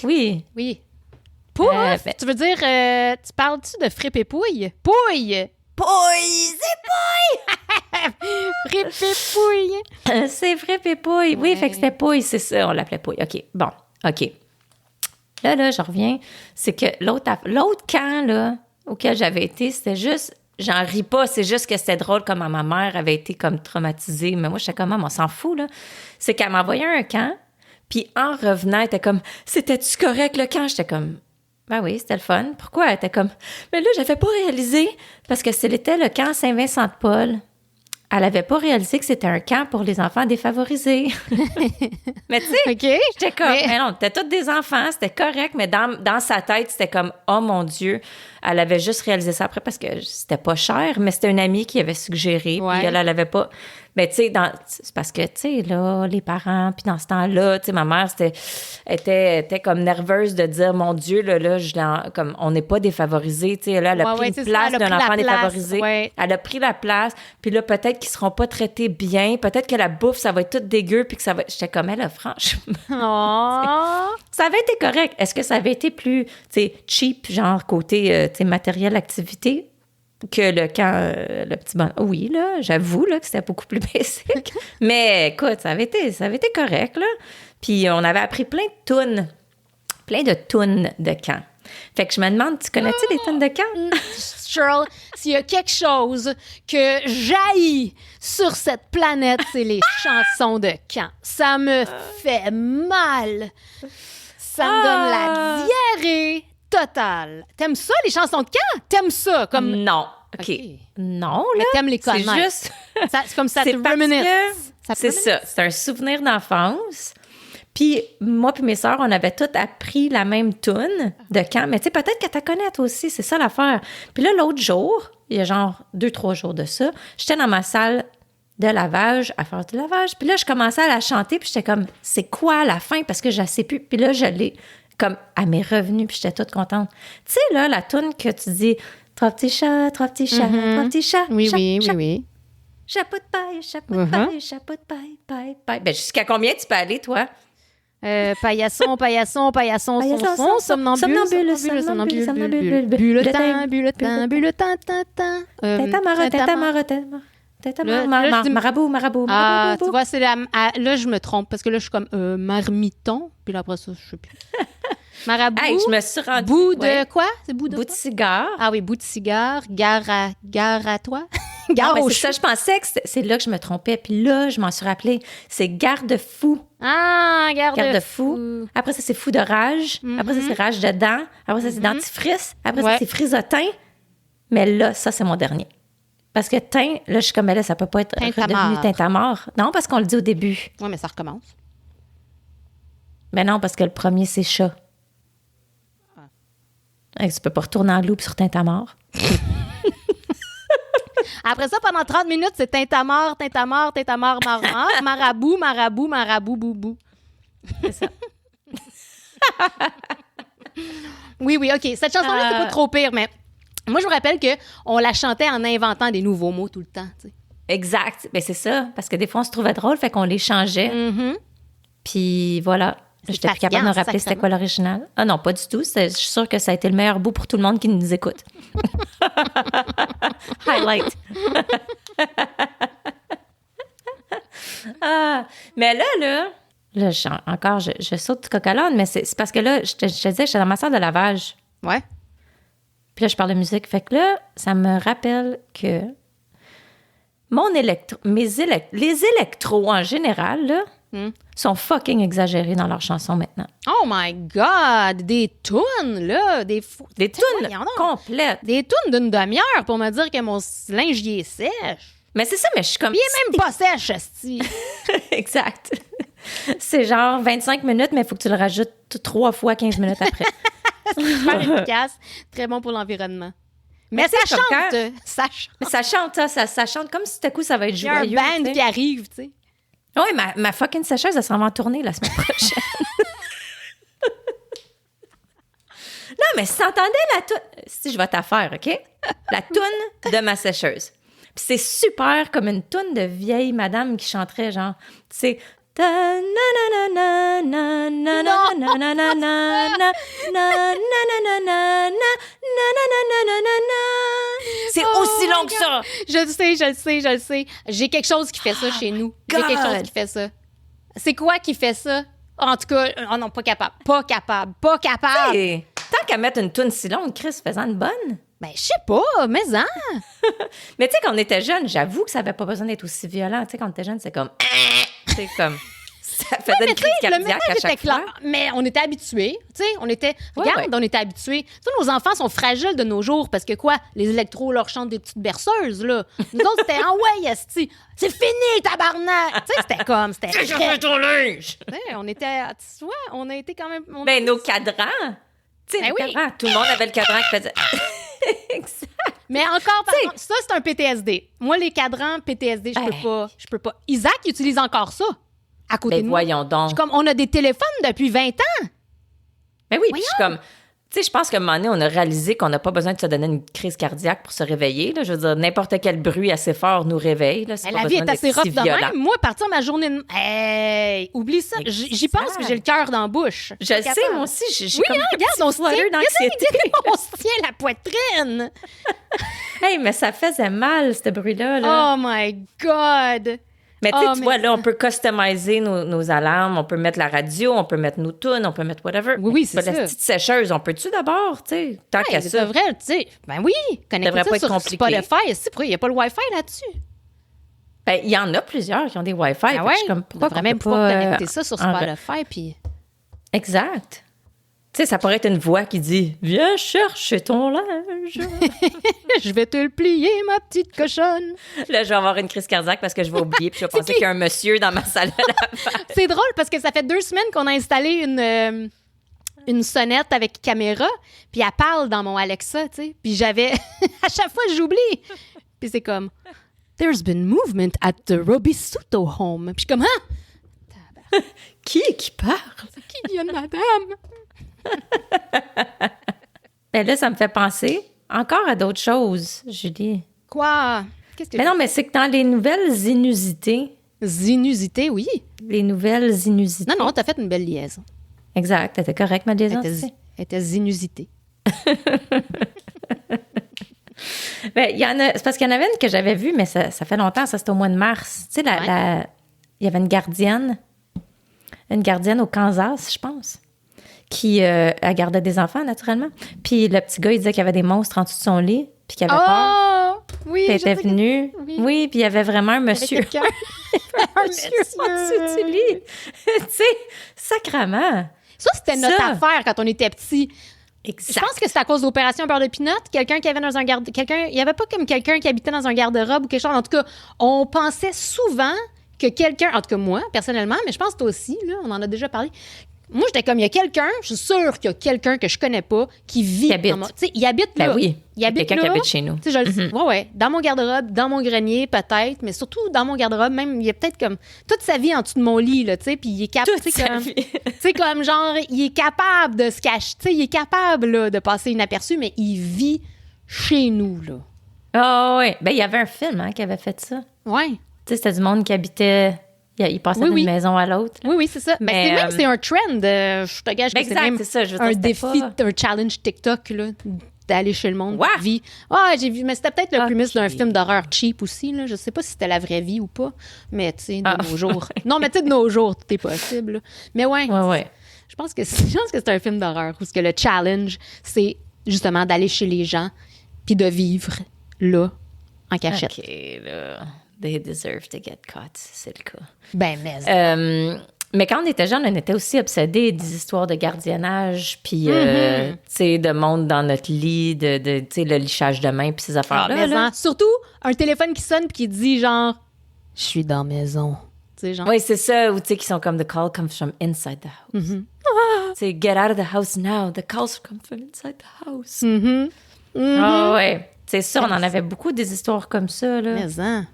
Oui. Oui. Pouf! Ben- Tu veux dire, tu parles-tu de Frippe et Pouille? Pouille! Pouille! Frippe et Pouille! C'est vrai, Pépouille. Oui, Ouais. fait que c'était Pouille, c'est ça, on l'appelait Pouille. OK, bon, OK. Là, je reviens. C'est que l'autre camp, là, auquel j'avais été, c'était juste... J'en ris pas, c'est juste que c'était drôle comment ma mère avait été comme traumatisée. Mais moi, j'étais comme, on s'en fout, là. C'est qu'elle m'envoyait un camp, puis en revenant, elle était comme, c'était-tu correct, le camp? J'étais comme, ben oui, c'était le fun. Pourquoi? Elle était comme, mais là, j'avais pas réalisé, parce que c'était le camp Saint-Vincent-de-Paul. Elle avait pas réalisé que c'était un camp pour les enfants défavorisés. Mais tu sais, OK. j'étais comme, Mais- mais non, t'étais tous des enfants, c'était correct, mais dans sa tête, c'était comme, oh mon Dieu, elle avait juste réalisé ça après parce que c'était pas cher, mais c'était une amie qui avait suggéré, Ouais. puis elle avait pas... Mais tu sais, c'est parce que, tu sais, là, les parents, puis dans ce temps-là, tu sais, ma mère, était comme nerveuse de dire, mon Dieu, là, comme, on n'est pas défavorisés, tu sais, là, elle a pris c'est une ça, place elle a d'un pris la enfant place, défavorisé. ouais. Elle a pris la place, puis là, peut-être qu'ils seront pas traités bien, peut-être que la bouffe, ça va être tout dégueu, puis que ça va... J'étais comme, elle, là, franchement... Oh! Ça avait été correct. Est-ce que ça avait été plus, tu sais, cheap, genre côté, tu sais, matériel, activité, que le camp, le petit bon... Oui, là, j'avoue, là, que c'était beaucoup plus basic. Mais écoute, ça avait été correct, là. Puis on avait appris plein de tunes de camp. Fait que je me demande, tu connais-tu les tunes de camp? Cheryl, s'il y a quelque chose que j'haïs sur cette planète, c'est les chansons de camp. Ça me fait mal. Ça me donne la diarrhée totale. T'aimes ça, les chansons de camp? T'aimes ça? Comme... Non. OK. OK. Non, Mais là. t'aimes les C'est connaître. juste... C'est comme ça te C'est parce reminisce. que Ça te c'est reminisce. ça. C'est un souvenir d'enfance. Puis moi puis mes sœurs, on avait toutes appris la même toune de camp. Mais tu sais, peut-être que tu connais toi aussi, c'est ça l'affaire. Puis là, l'autre jour, il y a genre 2-3 jours de ça, j'étais dans ma salle de lavage, à faire du lavage. Puis là, je commençais à la chanter, puis j'étais comme, c'est quoi la fin? Parce que je ne sais plus. Puis là, je l'ai comme à mes revenus, puis j'étais toute contente. Tu sais, là, la toune que tu dis, trois petits chats, trois petits chats, trois petits chats. Oui, chat, oui, chat. oui, oui. Chapeau de paille, chapeau de paille, chapeau de paille, paille, paille. Ben, jusqu'à combien tu peux aller, toi? Paillasson, paillasson, paillasson, son, somnambule, somnambule, bulletin, marabout. Ah, tu vois, c'est là, je me trompe, parce que là, je suis comme marmiton, puis là, après ça, je sais plus. Marabout, hey, je me suis rendue. Bout de quoi? C'est bout de cigare. Ah oui, bout de cigare, gare à toi. Gare au chat. Je pensais que c'est là que je me trompais. Puis là, je m'en suis rappelée. C'est garde-fou. Ah, garde-fou. Après ça, c'est fou de rage. Après ça, c'est rage de dents. Après ça, c'est dentifrice. Après ça, c'est frisotin. Mais là, ça, c'est mon dernier. Parce que teint, là, je suis comme, là, ça peut pas être redevenu tintamarre. Non, parce qu'on le dit au début. Oui, mais ça recommence. Mais non, parce que le premier, c'est chat. Hey, tu peux pas retourner en loupe sur tintamarre. Après ça, pendant 30 minutes, c'est tintamarre, marabout, boubou. C'est ça. Oui, OK. Cette chanson-là, c'est pas trop pire, mais moi, je me rappelle qu'on la chantait en inventant des nouveaux mots tout le temps. Tu sais. Exact. Ben, c'est ça. Parce que des fois, on se trouvait drôle, fait qu'on les changeait. Puis voilà. J'étais plus capable de me rappeler c'était quoi l'original. Ah non, pas du tout. Je suis sûre que ça a été le meilleur bout pour tout le monde qui nous écoute. Highlight. Mais là, je saute du coq-à-l'âne, mais c'est parce que là, je te disais, j'étais dans ma salle de lavage. Ouais. Puis là, je parle de musique. Fait que là, ça me rappelle que les électros en général, là, sont fucking exagérés dans leurs chansons maintenant. Oh my God! Des tunes, là! Des tunes complètes. Des tunes d'une demi-heure pour me dire que mon linge y est sèche. Mais c'est ça, mais je suis comme... Il est même pas sèche, esti. Exact. C'est genre 25 minutes, mais il faut que tu le rajoutes 3 fois 15 minutes après. C'est super efficace. Très bon pour l'environnement. Mais ça chante! Ça chante, ça chante comme si tout à coup ça va être joyeux. Il y a un band qui arrive, tu sais. Oui, ma fucking sécheuse, elle s'en va en tournée la semaine prochaine. Non, mais si t'entendais la toune... Si je vais t'affaire, OK? La toune de ma sécheuse. Puis c'est super comme une toune de vieille madame qui chanterait genre... C'est... C'est aussi long que ça. Je le sais. J'ai quelque chose qui fait ça chez nous. J'ai quelque chose qui fait ça. C'est quoi qui fait ça? En tout cas, oh non, pas capable. Hey, tant qu'à mettre une toune si longue, Chris, faisant une bonne. Ben, je sais pas, mais Mais tu sais, quand on était jeune, j'avoue que ça avait pas besoin d'être aussi violent. Tu sais, quand on était jeune, c'est comme... C'est comme... Ça faisait une crise cardiaque à chaque fois. Mais on était habitués. Tu sais, on était habitués. Tu sais, nos enfants sont fragiles de nos jours parce que quoi? Les électros leur chantent des petites berceuses, là. Nous autres, c'était « Ah ouais, esti, c'est fini, tabarnak! » Tu sais, c'était comme... J'ai changé ton linge! Tu sais, on était... Ouais, on a été quand même... Ben, nos cadrans. Tu sais, cadrans. Tout le monde avait le cadran qui faisait... Exact. Mais encore, par contre, ça, c'est un PTSD. Moi, les cadrans PTSD, je peux pas. Isaac, il utilise encore ça. À côté de nous. Voyons donc. Comme on a des téléphones depuis 20 ans. Mais oui, puis je suis comme... Tu sais, je pense qu'à un moment donné, on a réalisé qu'on n'a pas besoin de se donner une crise cardiaque pour se réveiller. Là. Je veux dire, n'importe quel bruit assez fort nous réveille. Là. La vie est assez rough de même. Moi, partir ma journée de... Hey, oublie ça. J'y pense, mais j'ai le cœur dans la bouche. Je sais, moi aussi. J'ai comme regarde, on se tient la poitrine. Hey, mais ça faisait mal, ce bruit-là. Là. Oh my God! Mais tu vois, là, on peut customiser nos alarmes, on peut mettre la radio, on peut mettre nos tunes, on peut mettre whatever. Oui, c'est ça. La petite sécheuse, on peut-tu d'abord, tu sais, tant qu'à ça? C'est vrai, tu sais. Ben oui, connecter ça sur Spotify. Pourquoi il n'y a pas le Wi-Fi là-dessus? Ben, il y en a plusieurs qui ont des Wi-Fi. Ah ouais? Comme, pourquoi connecter ça sur Spotify? Puis... Exact. Tu sais, ça pourrait être une voix qui dit « Viens chercher ton linge. » Je vais te le plier, ma petite cochonne. Là, je vais avoir une crise cardiaque parce que je vais oublier puis je vais penser qu'il y a un monsieur dans ma salle de lavage. C'est drôle parce que ça fait 2 semaines qu'on a installé une sonnette avec caméra, puis elle parle dans mon Alexa, tu sais. Puis j'avais... à chaque fois, j'oublie. Puis c'est comme « There's been movement at the Robisuto home. » Puis je suis comme « Ah! » Qui parle? C'est qui vient de madame? Ben là, ça me fait penser encore à d'autres choses, Julie. Quoi? Qu'est-ce que Mais non, mais c'est que dans les nouvelles inusités... Inusité, oui. Les nouvelles inusités... Non, t'as fait une belle liaison. Exact, t'étais correct, ma liaison. Elle était inusitée. Ben, c'est parce qu'il y en avait une que j'avais vue, mais ça fait longtemps, ça c'était au mois de mars. Tu sais, il y avait une gardienne au Kansas, je pense, qui elle gardait des enfants, naturellement. Puis le petit gars, il disait qu'il y avait des monstres en dessous de son lit, puis qu'il avait peur. Oui, puis elle était venue. Oui, puis il y avait vraiment un monsieur. Un monsieur en dessous du lit. Tu sais, sacrement. Ça, c'était notre affaire quand on était petits. Exact. Je pense que c'est à cause de l'opération beurre de pinot. Quelqu'un qui avait dans un il y avait pas comme quelqu'un qui habitait dans un garde-robe ou quelque chose. En tout cas, on pensait souvent que quelqu'un, en tout cas moi, personnellement, mais je pense que toi aussi, là, on en a déjà parlé. Moi, j'étais comme, il y a quelqu'un, je suis sûre qu'il y a quelqu'un que je connais pas qui vit. Tu sais, il habite là. Ben oui. Il habite quelqu'un là. qui habite chez nous. Tu sais, je le sais. Ouais. Dans mon garde-robe, dans mon grenier, peut-être, mais surtout dans mon garde-robe, même, il y a peut-être comme toute sa vie en dessous de mon lit, là, tu sais, puis il est capable. Tu sais, comme genre, il est capable de se cacher, tu sais, il est capable, là, de passer inaperçu, mais il vit chez nous, là. Ah, oui. Ben, il y avait un film, qui avait fait ça. Ouais. Tu sais, c'était du monde qui habitait. Il passait d'une maison à l'autre. Là. Oui, c'est ça. Mais c'est un trend. Je te gage que c'est même un défi, un challenge TikTok, là, d'aller chez le monde. Vie. J'ai vu. Mais c'était peut-être le prémisse d'un film d'horreur cheap aussi. Là. Je sais pas si c'était la vraie vie ou pas. Mais tu sais, de nos jours. Non, mais tu sais, de nos jours, tout est possible. Là. Mais ouais. Je pense que c'est un film d'horreur où le challenge, c'est justement d'aller chez les gens puis de vivre là, en cachette. OK, là. They deserve to get caught, c'est le cas. Ben, mais quand on était jeunes, on était aussi obsédés des histoires de gardiennage, puis, tu sais, de monde dans notre lit, tu sais, le lichage de main, puis ces affaires-là. Là. Surtout, un téléphone qui sonne puis qui dit, genre, je suis dans la maison. Genre. Oui, c'est ça, ou tu sais, qui sont comme, the call comes from inside the house. Tu sais, get out of the house now, the calls come from inside the house. Ouais. C'est ça, on en avait beaucoup des histoires comme ça, là.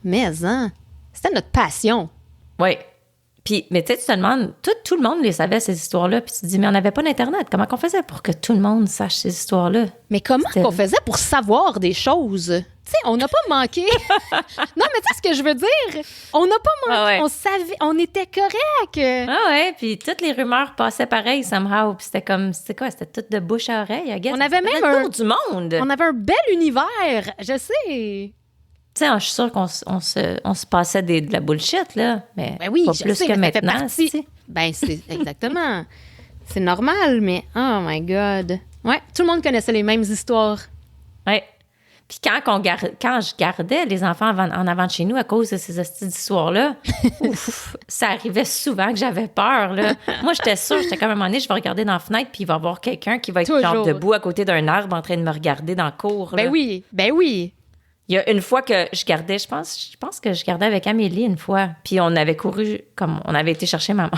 Mais c'était notre passion. Oui. Puis, mais tu sais, tu te demandes, tout le monde les savait, ces histoires-là. Puis tu te dis, mais on n'avait pas d'Internet. Comment qu'on faisait pour que tout le monde sache ces histoires-là? Mais comment qu'on faisait pour savoir des choses? Tu sais, on n'a pas manqué. Non, mais tu sais ce que je veux dire? On n'a pas manqué. On savait, on était correct. Ah ouais, puis toutes les rumeurs passaient pareil, somehow. Puis c'était quoi? C'était tout de bouche à oreille, I guess. On avait même un tour du monde. On avait un bel univers, je sais. Tu sais, je suis sûre qu'on se passait de la bullshit, là. Mais oui, pas plus que maintenant. Ben, c'est exactement. C'est normal, mais oh my God. Ouais, tout le monde connaissait les mêmes histoires. Ouais. Puis quand je gardais les enfants en avant de chez nous à cause de ces histoires-là, ça arrivait souvent que j'avais peur, là. Moi, j'étais sûre, j'étais comme à un moment donné, je vais regarder dans la fenêtre, puis il va y avoir quelqu'un qui va être genre debout à côté d'un arbre en train de me regarder dans le cour. Ben oui. Il y a une fois que je gardais, je pense que je gardais avec Amélie une fois, puis on avait couru, comme on avait été chercher maman,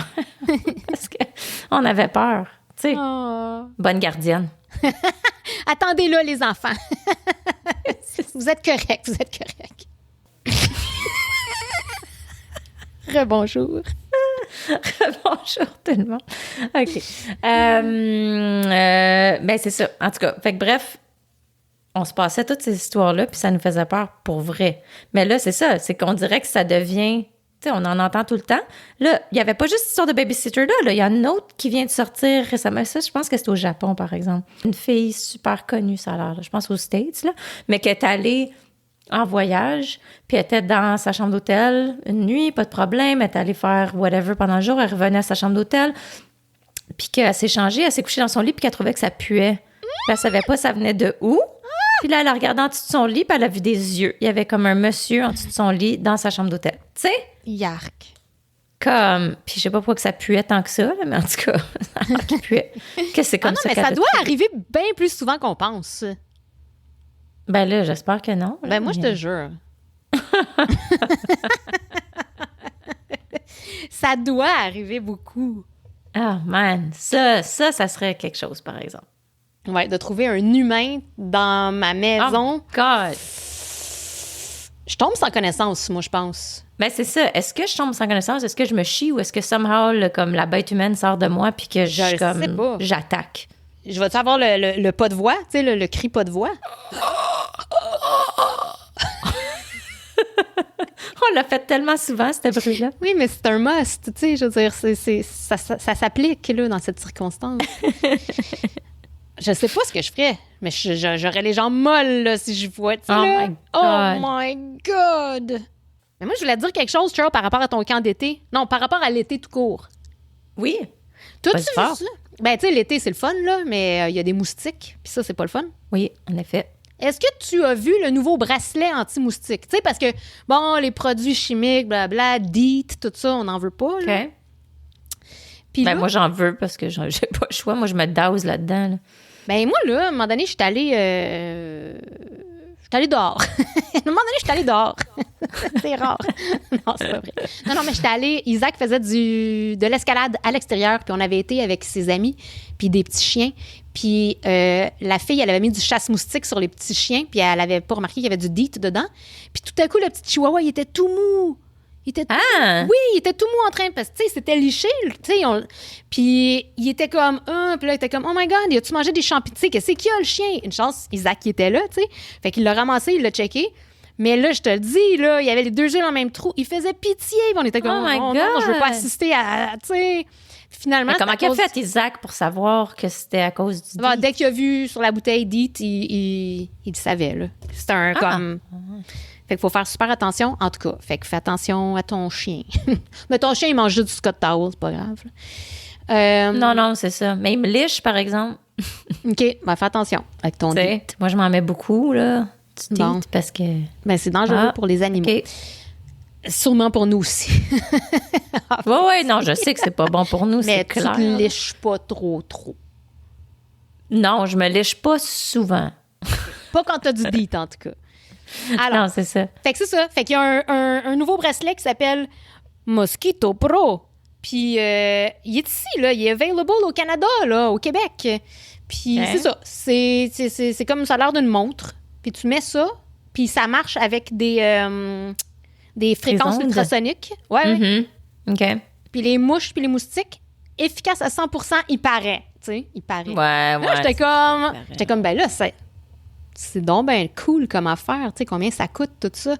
parce qu'on avait peur, tu sais. Bonne gardienne. Attendez là, les enfants. Vous êtes corrects. Rebonjour. Rebonjour tout le monde. OK. Ben c'est ça. En tout cas, fait que bref, on se passait toutes ces histoires-là, puis ça nous faisait peur pour vrai. Mais là, c'est ça, c'est qu'on dirait que ça devient... Tu sais, on en entend tout le temps. Là, il n'y avait pas juste l'histoire de babysitter là. Il y a une autre qui vient de sortir récemment. Ça, je pense que c'est au Japon, par exemple. Une fille super connue, ça a l'air. Je pense aux States, là. Mais qui est allée en voyage, puis elle était dans sa chambre d'hôtel une nuit, pas de problème. Elle est allée faire whatever pendant le jour. Elle revenait à sa chambre d'hôtel. Puis qu'elle s'est changée, elle s'est couchée dans son lit, puis qu'elle trouvait que ça puait. Puis elle savait pas ça venait de où. Puis là, elle a regardé en dessous de son lit, puis elle a vu des yeux. Il y avait comme un monsieur en dessous de son lit dans sa chambre d'hôtel. Tu sais? Yark. Puis je sais pas pourquoi que ça puait tant que ça, là, mais en tout cas, ça puait. Que c'est comme non, ça. mais ça doit arriver bien plus souvent qu'on pense. Ben là, j'espère que non. Ben moi, je te jure. Ça doit arriver beaucoup. Ah, man. Ça serait quelque chose, par exemple. Ouais, de trouver un humain dans ma maison. Oh, God! Je tombe sans connaissance, moi, je pense. Ben, c'est ça. Est-ce que je tombe sans connaissance? Est-ce que je me chie ou est-ce que somehow, comme la bête humaine sort de moi puis que sais pas. j'attaque? Je vais-tu avoir le pas de voix? Tu sais, le cri pas de voix? On l'a fait tellement souvent, ce bruit-là. Oui, mais c'est un must. Tu sais, je veux dire, ça s'applique, là, dans cette circonstance. Je sais pas ce que je ferais, mais j'aurais les jambes molles, là, si je vois. Oh my God! Oh my God! Mais moi, je voulais te dire quelque chose, Charles, par rapport à ton camp d'été. Non, par rapport à l'été tout court. Oui. Toi, tu vu ça? Ben, tu sais, l'été, c'est le fun, là, mais il y a des moustiques, puis ça, c'est pas le fun. Oui, en effet. Est-ce que tu as vu le nouveau bracelet anti-moustique? Tu sais, parce que, bon, les produits chimiques, blabla, DEET, tout ça, on n'en veut pas, là. OK. Puis ben, là, moi, j'en veux parce que j'ai pas le choix. Moi, je me dose là-dedans, là. ben, moi, là, à un moment donné, je suis allée dehors. À un moment donné, je suis allée dehors. C'est rare. Non, c'est pas vrai. Non, mais j'étais allée... Isaac faisait de l'escalade à l'extérieur, puis on avait été avec ses amis, puis des petits chiens. Puis la fille, elle avait mis du chasse-moustique sur les petits chiens, puis elle avait pas remarqué qu'il y avait du DEET dedans. Puis tout à coup, le petit chihuahua, il était tout mou. Il était tout... Oui, il était tout mou en train, parce que, tu sais, c'était liché, tu sais. Puis il était comme, puis là, il était comme, oh my God, as-tu mangé des champignons? Tu sais, qu'est-ce qu'il y a, le chien? Une chance, Isaac, qui était là, tu sais. Fait qu'il l'a ramassé, il l'a checké. Mais là, je te le dis, là, il y avait les deux yeux dans le même trou. Il faisait pitié, puis on était comme, oh my God. Non, je veux pas assister à, tu sais... Finalement, comment il a fait, Isaac, pour savoir que c'était à cause du DEET? DEET? Dès qu'il a vu sur la bouteille DEET, il le savait, là. C'était un comme... Fait qu'il faut faire super attention, en tout cas. Fait que fais attention à ton chien. Mais ton chien, il mange juste du Scott Towel, c'est pas grave. Non, c'est ça. Mais il me liche, par exemple. OK, ben fais attention avec ton DEET. Moi, je m'en mets beaucoup, là, du Bon. DEET, parce que... Ben, c'est dangereux pour les animaux. OK. Sûrement pour nous aussi. Oui, non, je sais que c'est pas bon pour nous, mais c'est clair. Mais tu te liches pas trop. Non, je me liche pas souvent. Pas quand t'as du DEET, en tout cas. Alors, non, c'est ça. Fait que c'est ça. Fait qu'il y a un nouveau bracelet qui s'appelle Mosquito Pro. Puis, il est ici, là. Il est available au Canada, là, au Québec. Puis, c'est ça. C'est comme ça a l'air d'une montre. Puis, tu mets ça. Puis, ça marche avec des fréquences ultrasoniques. Ouais. OK. Puis, les mouches puis les moustiques, efficaces à 100%, il paraît. Tu sais, il paraît. Ouais. Là, j'étais comme, ben là, c'est donc ben cool comme affaire, tu sais, combien ça coûte, tout ça.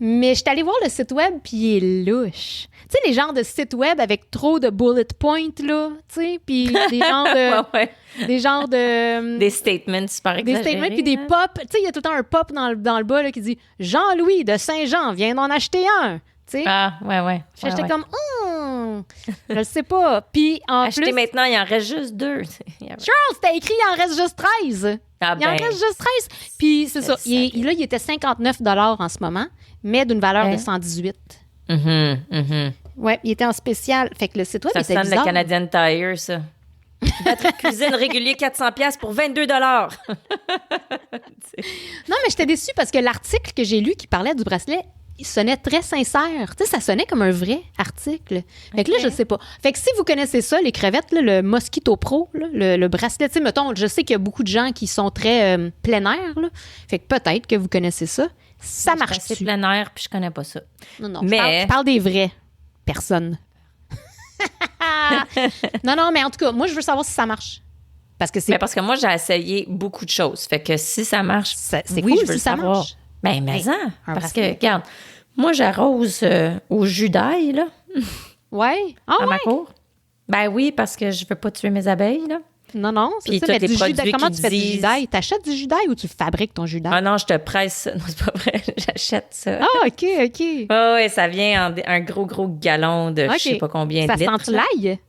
Mais je suis allée voir le site web, puis il est louche. Tu sais, les genres de sites web avec trop de bullet points, là, tu sais, puis des genres de... Des genres de... Des statements super exagérés. Des statements, puis des pop. Tu sais, il y a tout le temps un pop dans le bas, là, qui dit « Jean-Louis de Saint-Jean vient d'en acheter un. » Tu sais. Ah, ouais. J'étais comme je le sais pas. Puis en acheter plus... maintenant, il en reste juste 2. Charles, c'était écrit, il en reste juste 13. Ah, il en reste juste 13. Puis c'est ça. Il était 59 $ en ce moment, mais d'une valeur de 118. Ouais, il était en spécial. Fait que le site web ça était sonne bizarre. le Canadian Tire, ça. Batterie de cuisine régulier 400$ pour 22 $. Non, mais j'étais déçue parce que l'article que j'ai lu qui parlait du bracelet, il sonnait très sincère. Tu sais, ça sonnait comme un vrai article. Fait que là, je sais pas. Fait que si vous connaissez ça, les crevettes, là, le Mosquito Pro, là, le bracelet, tu sais, mettons, je sais qu'il y a beaucoup de gens qui sont très plein air, là. Fait que peut-être que vous connaissez ça. Ça marche. C'est plein air, puis je connais pas ça. Non, mais... je parle des vraies personnes. non, mais en tout cas, moi, je veux savoir si ça marche. Parce que moi, j'ai essayé beaucoup de choses. Fait que si ça marche, c'est oui, cool je veux si le ça savoir. marche. Ben, mais parce que, regarde, moi, j'arrose au jus d'ail, là. Ouais. À ma cour. Ben oui, parce que je veux pas tuer mes abeilles, là. Non, c'est ça. Mais du jus d'ail, comment tu fais du jus d'ail? T'achètes du jus d'ail ou tu fabriques ton jus d'ail? Ah non, je te presse ça. Non, c'est pas vrai. J'achète ça. Ah, OK. Oh, oui, ça vient en un gros gallon de je sais pas combien de litres. Ça sent l'ail?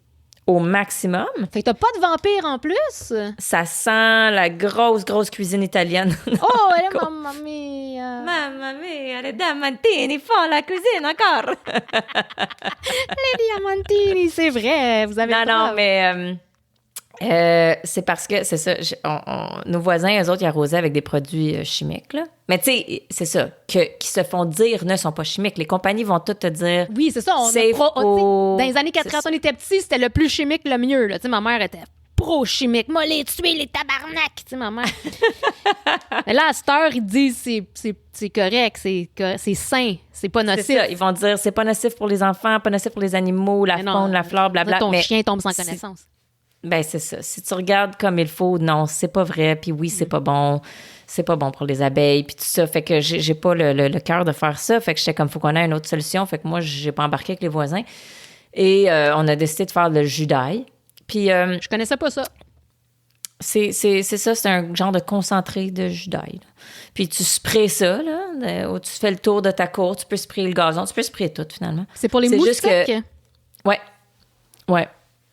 au maximum. Fait que t'as pas de vampire en plus? Ça sent la grosse cuisine italienne. Oh, elle est mamma mia! Mamma mia, les diamantini font la cuisine encore! Les diamantini, c'est vrai, vous avez Non, mais c'est parce que, c'est ça, nos voisins, eux autres, ils arrosaient avec des produits chimiques, là. Mais tu sais, c'est ça, qui se font dire ne sont pas chimiques. Les compagnies vont toutes te dire... Oui, c'est ça. Dans les années 80, quand on était petits, c'était le plus chimique, le mieux. Tu sais, ma mère était pro-chimique. Moi, les tuer, les tabarnak! Tu sais, ma mère. Mais là, à cette heure, ils disent c'est correct, c'est sain, c'est pas nocif. C'est ça, ils vont dire c'est pas nocif pour les enfants, pas nocif pour les animaux, la faune, la flore, blabla. Ton chien tombe sans connaissance. Ben c'est ça. Si tu regardes comme il faut, non, c'est pas vrai. Puis oui, c'est pas bon. C'est pas bon pour les abeilles. Puis tout ça. Fait que j'ai pas le cœur de faire ça. Fait que j'étais comme, faut qu'on ait une autre solution. Fait que moi, j'ai pas embarqué avec les voisins. Et on a décidé de faire le jus d'ail. Puis... je connaissais pas ça. C'est ça, c'est un genre de concentré de jus d'ail. Puis tu sprays ça, là. Tu fais le tour de ta cour. Tu peux sprayer le gazon. Tu peux sprayer tout, finalement. C'est pour les moustiques? Ouais.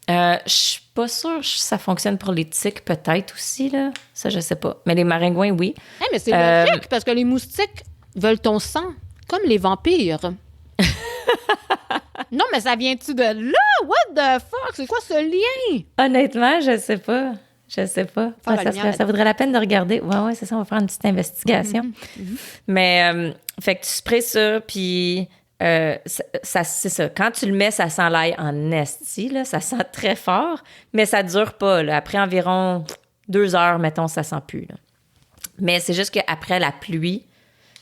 Je suis pas sûre que ça fonctionne pour les tiques, peut-être aussi, là. Ça, je sais pas. Mais les maringouins, oui. Mais c'est logique, parce que les moustiques veulent ton sang, comme les vampires. Non, mais ça vient-tu de là? What the fuck? C'est quoi ce lien? Honnêtement, je sais pas. Ça vaudrait la peine de regarder. Ouais, c'est ça, on va faire une petite investigation. Mais, fait que tu sprays ça, puis... c'est ça. Quand tu le mets, ça sent l'ail en esti, là. Ça sent très fort, mais ça dure pas, là. Après environ 2 heures, mettons, ça sent plus, là. Mais c'est juste qu'après la pluie,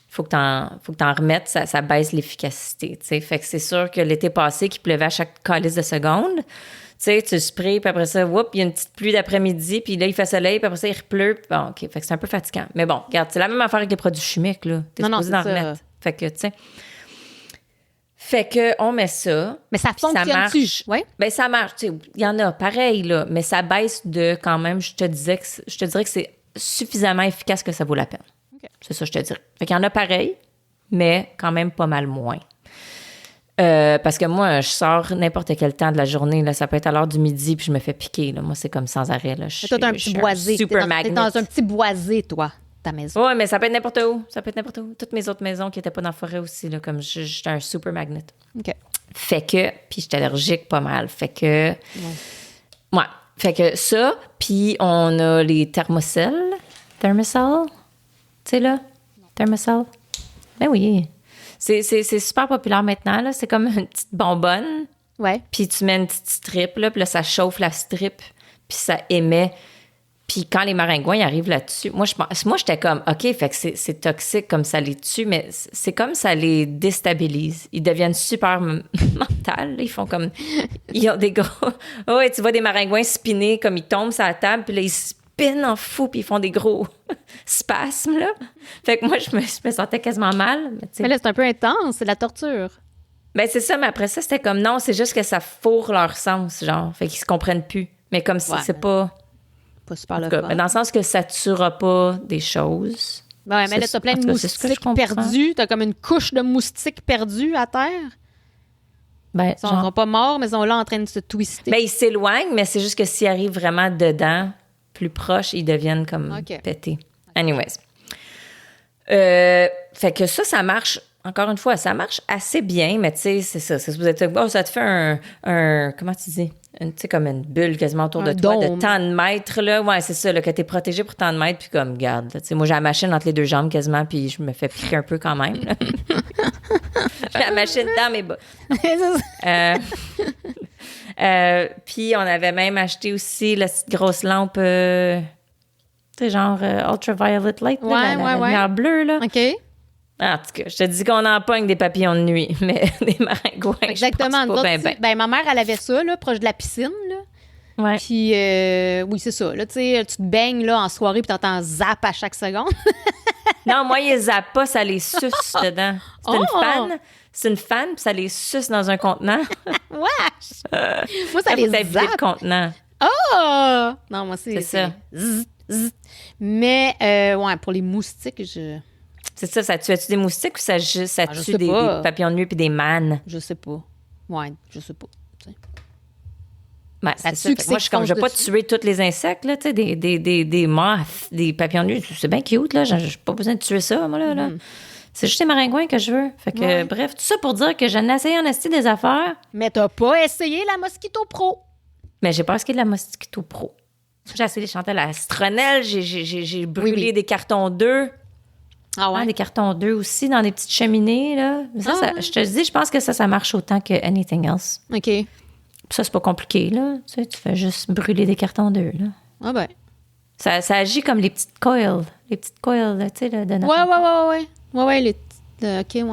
faut que t'en remettes, ça baisse l'efficacité, tu sais. Fait que c'est sûr que l'été passé, qu'il pleuvait à chaque calice de seconde, tu sais, tu sprays, puis après ça, il y a une petite pluie d'après-midi, puis là, il fait soleil, puis après ça, il repleut. Bon, OK, fait que c'est un peu fatigant. Mais bon, regarde, c'est la même affaire avec les produits chimiques, là. T'es supposé d'en remettre. Fait que, tu sais... Fait que on met ça. Mais ça fonctionne-tu? Ouais. Ben ça marche. Il y en a pareil, là, mais ça baisse de quand même, je te dirais que c'est suffisamment efficace que ça vaut la peine. Okay. C'est ça, je te dirais. Fait qu'il y en a pareil, mais quand même pas mal moins. Parce que moi, je sors n'importe quel temps de la journée. Là, ça peut être à l'heure du midi, puis je me fais piquer. Là. Moi, c'est comme sans arrêt. Là. Toi, t'as un petit boisé. T'es dans un petit boisé, toi. Ta maison. Oui, mais ça peut être n'importe où. Toutes mes autres maisons qui n'étaient pas dans la forêt aussi, là, comme j'étais un super magnet. OK. Fait que, puis j'étais allergique pas mal. Fait que, ouais. Fait que ça, puis on a les Thermacell. Tu sais, là? Thermacell. Ben oui. C'est super populaire maintenant, là. C'est comme une petite bonbonne. Ouais. Puis tu mets une petite strip, là, puis là, ça chauffe la strip, puis ça émet. Puis quand les maringouins ils arrivent là-dessus, moi, j'étais comme, OK, fait que c'est toxique comme ça les tue, mais c'est comme ça les déstabilise. Ils deviennent super mentales. Ils font comme... Ils ont des gros... Ouais, tu vois des maringouins spinner, comme ils tombent sur la table, puis là, ils spinent en fou, puis ils font des gros spasmes, là. Fait que moi, je me sentais quasiment mal. Mais là, c'est un peu intense, c'est la torture. Ben c'est ça, mais après ça, c'était comme, non, c'est juste que ça fourre leur sens, genre. Fait qu'ils se comprennent plus. Mais comme si c'est pas... Super le fun. Dans le sens que ça tuera pas des choses. Ouais, mais là, t'as plein de moustiques perdus. T'as comme une couche de moustiques perdus à terre. Ben, ils sont pas morts, mais ils sont là en train de se twister. Ben, ils s'éloignent, mais c'est juste que s'ils arrivent vraiment dedans, plus proches, ils deviennent comme pétés. Anyways. Fait que ça marche. Encore une fois, ça marche assez bien, mais tu sais, c'est ça. C'est, vous êtes, ça te fait un comment tu dis? Tu sais, comme une bulle quasiment autour de toi, de tant de mètres, là. Ouais, c'est ça, là, que t'es protégé pour tant de mètres, puis comme, garde, tu sais, moi, j'ai la machine entre les 2 jambes quasiment, puis je me fais piquer un peu quand même, là. J'ai la machine dans mes bas. Puis on avait même acheté aussi la petite grosse lampe, tu sais, genre ultraviolet light, là, la lumière bleue, là. OK. En tout cas, je te dis qu'on empoigne des papillons de nuit, mais des maringouins, exactement. Je pense pas ben, ma mère, elle avait ça, là, proche de la piscine, là. Ouais. Puis, oui, c'est ça. Là, tu sais, tu te baignes là, en soirée, puis t'entends zap à chaque seconde. Non, moi, ils zappent pas, ça les suce dedans. C'est une fan, puis ça les suce dans un contenant. Wesh! Moi, ça les zappe. Le contenant. Oh! Non, moi, c'est ça. Zzz, zzz. Mais, ouais, pour les moustiques, C'est ça, ça tue-tu des moustiques ou ça tue des papillons de nuit puis des mânes? Je sais pas. Ouais, je sais pas. Ben, c'est ça. Moi, je suis comme, je vais pas tuer tous les insectes, là, tu sais, des moths, des papillons nus. C'est bien cute, là. J'ai pas besoin de tuer ça, moi, là. C'est juste les maringouins que je veux. Fait que, bref, tout ça pour dire que j'en ai essayé en esti des affaires. Mais t'as pas essayé la Mosquito Pro. Mais j'ai pas essayé de la Mosquito Pro. J'ai essayé de chanter la Astronelle. J'ai brûlé des cartons d'œufs. Ah ouais? Des cartons d'œufs aussi dans des petites cheminées, là. Ça, je te dis, je pense que ça marche autant que anything else. OK. Ça, c'est pas compliqué, là. Tu sais, tu fais juste brûler des cartons d'œufs, là. Ah ben. Ça agit comme les petites coils. Les petites coils, tu sais, de notre Ouais. Ouais, OK, ouais.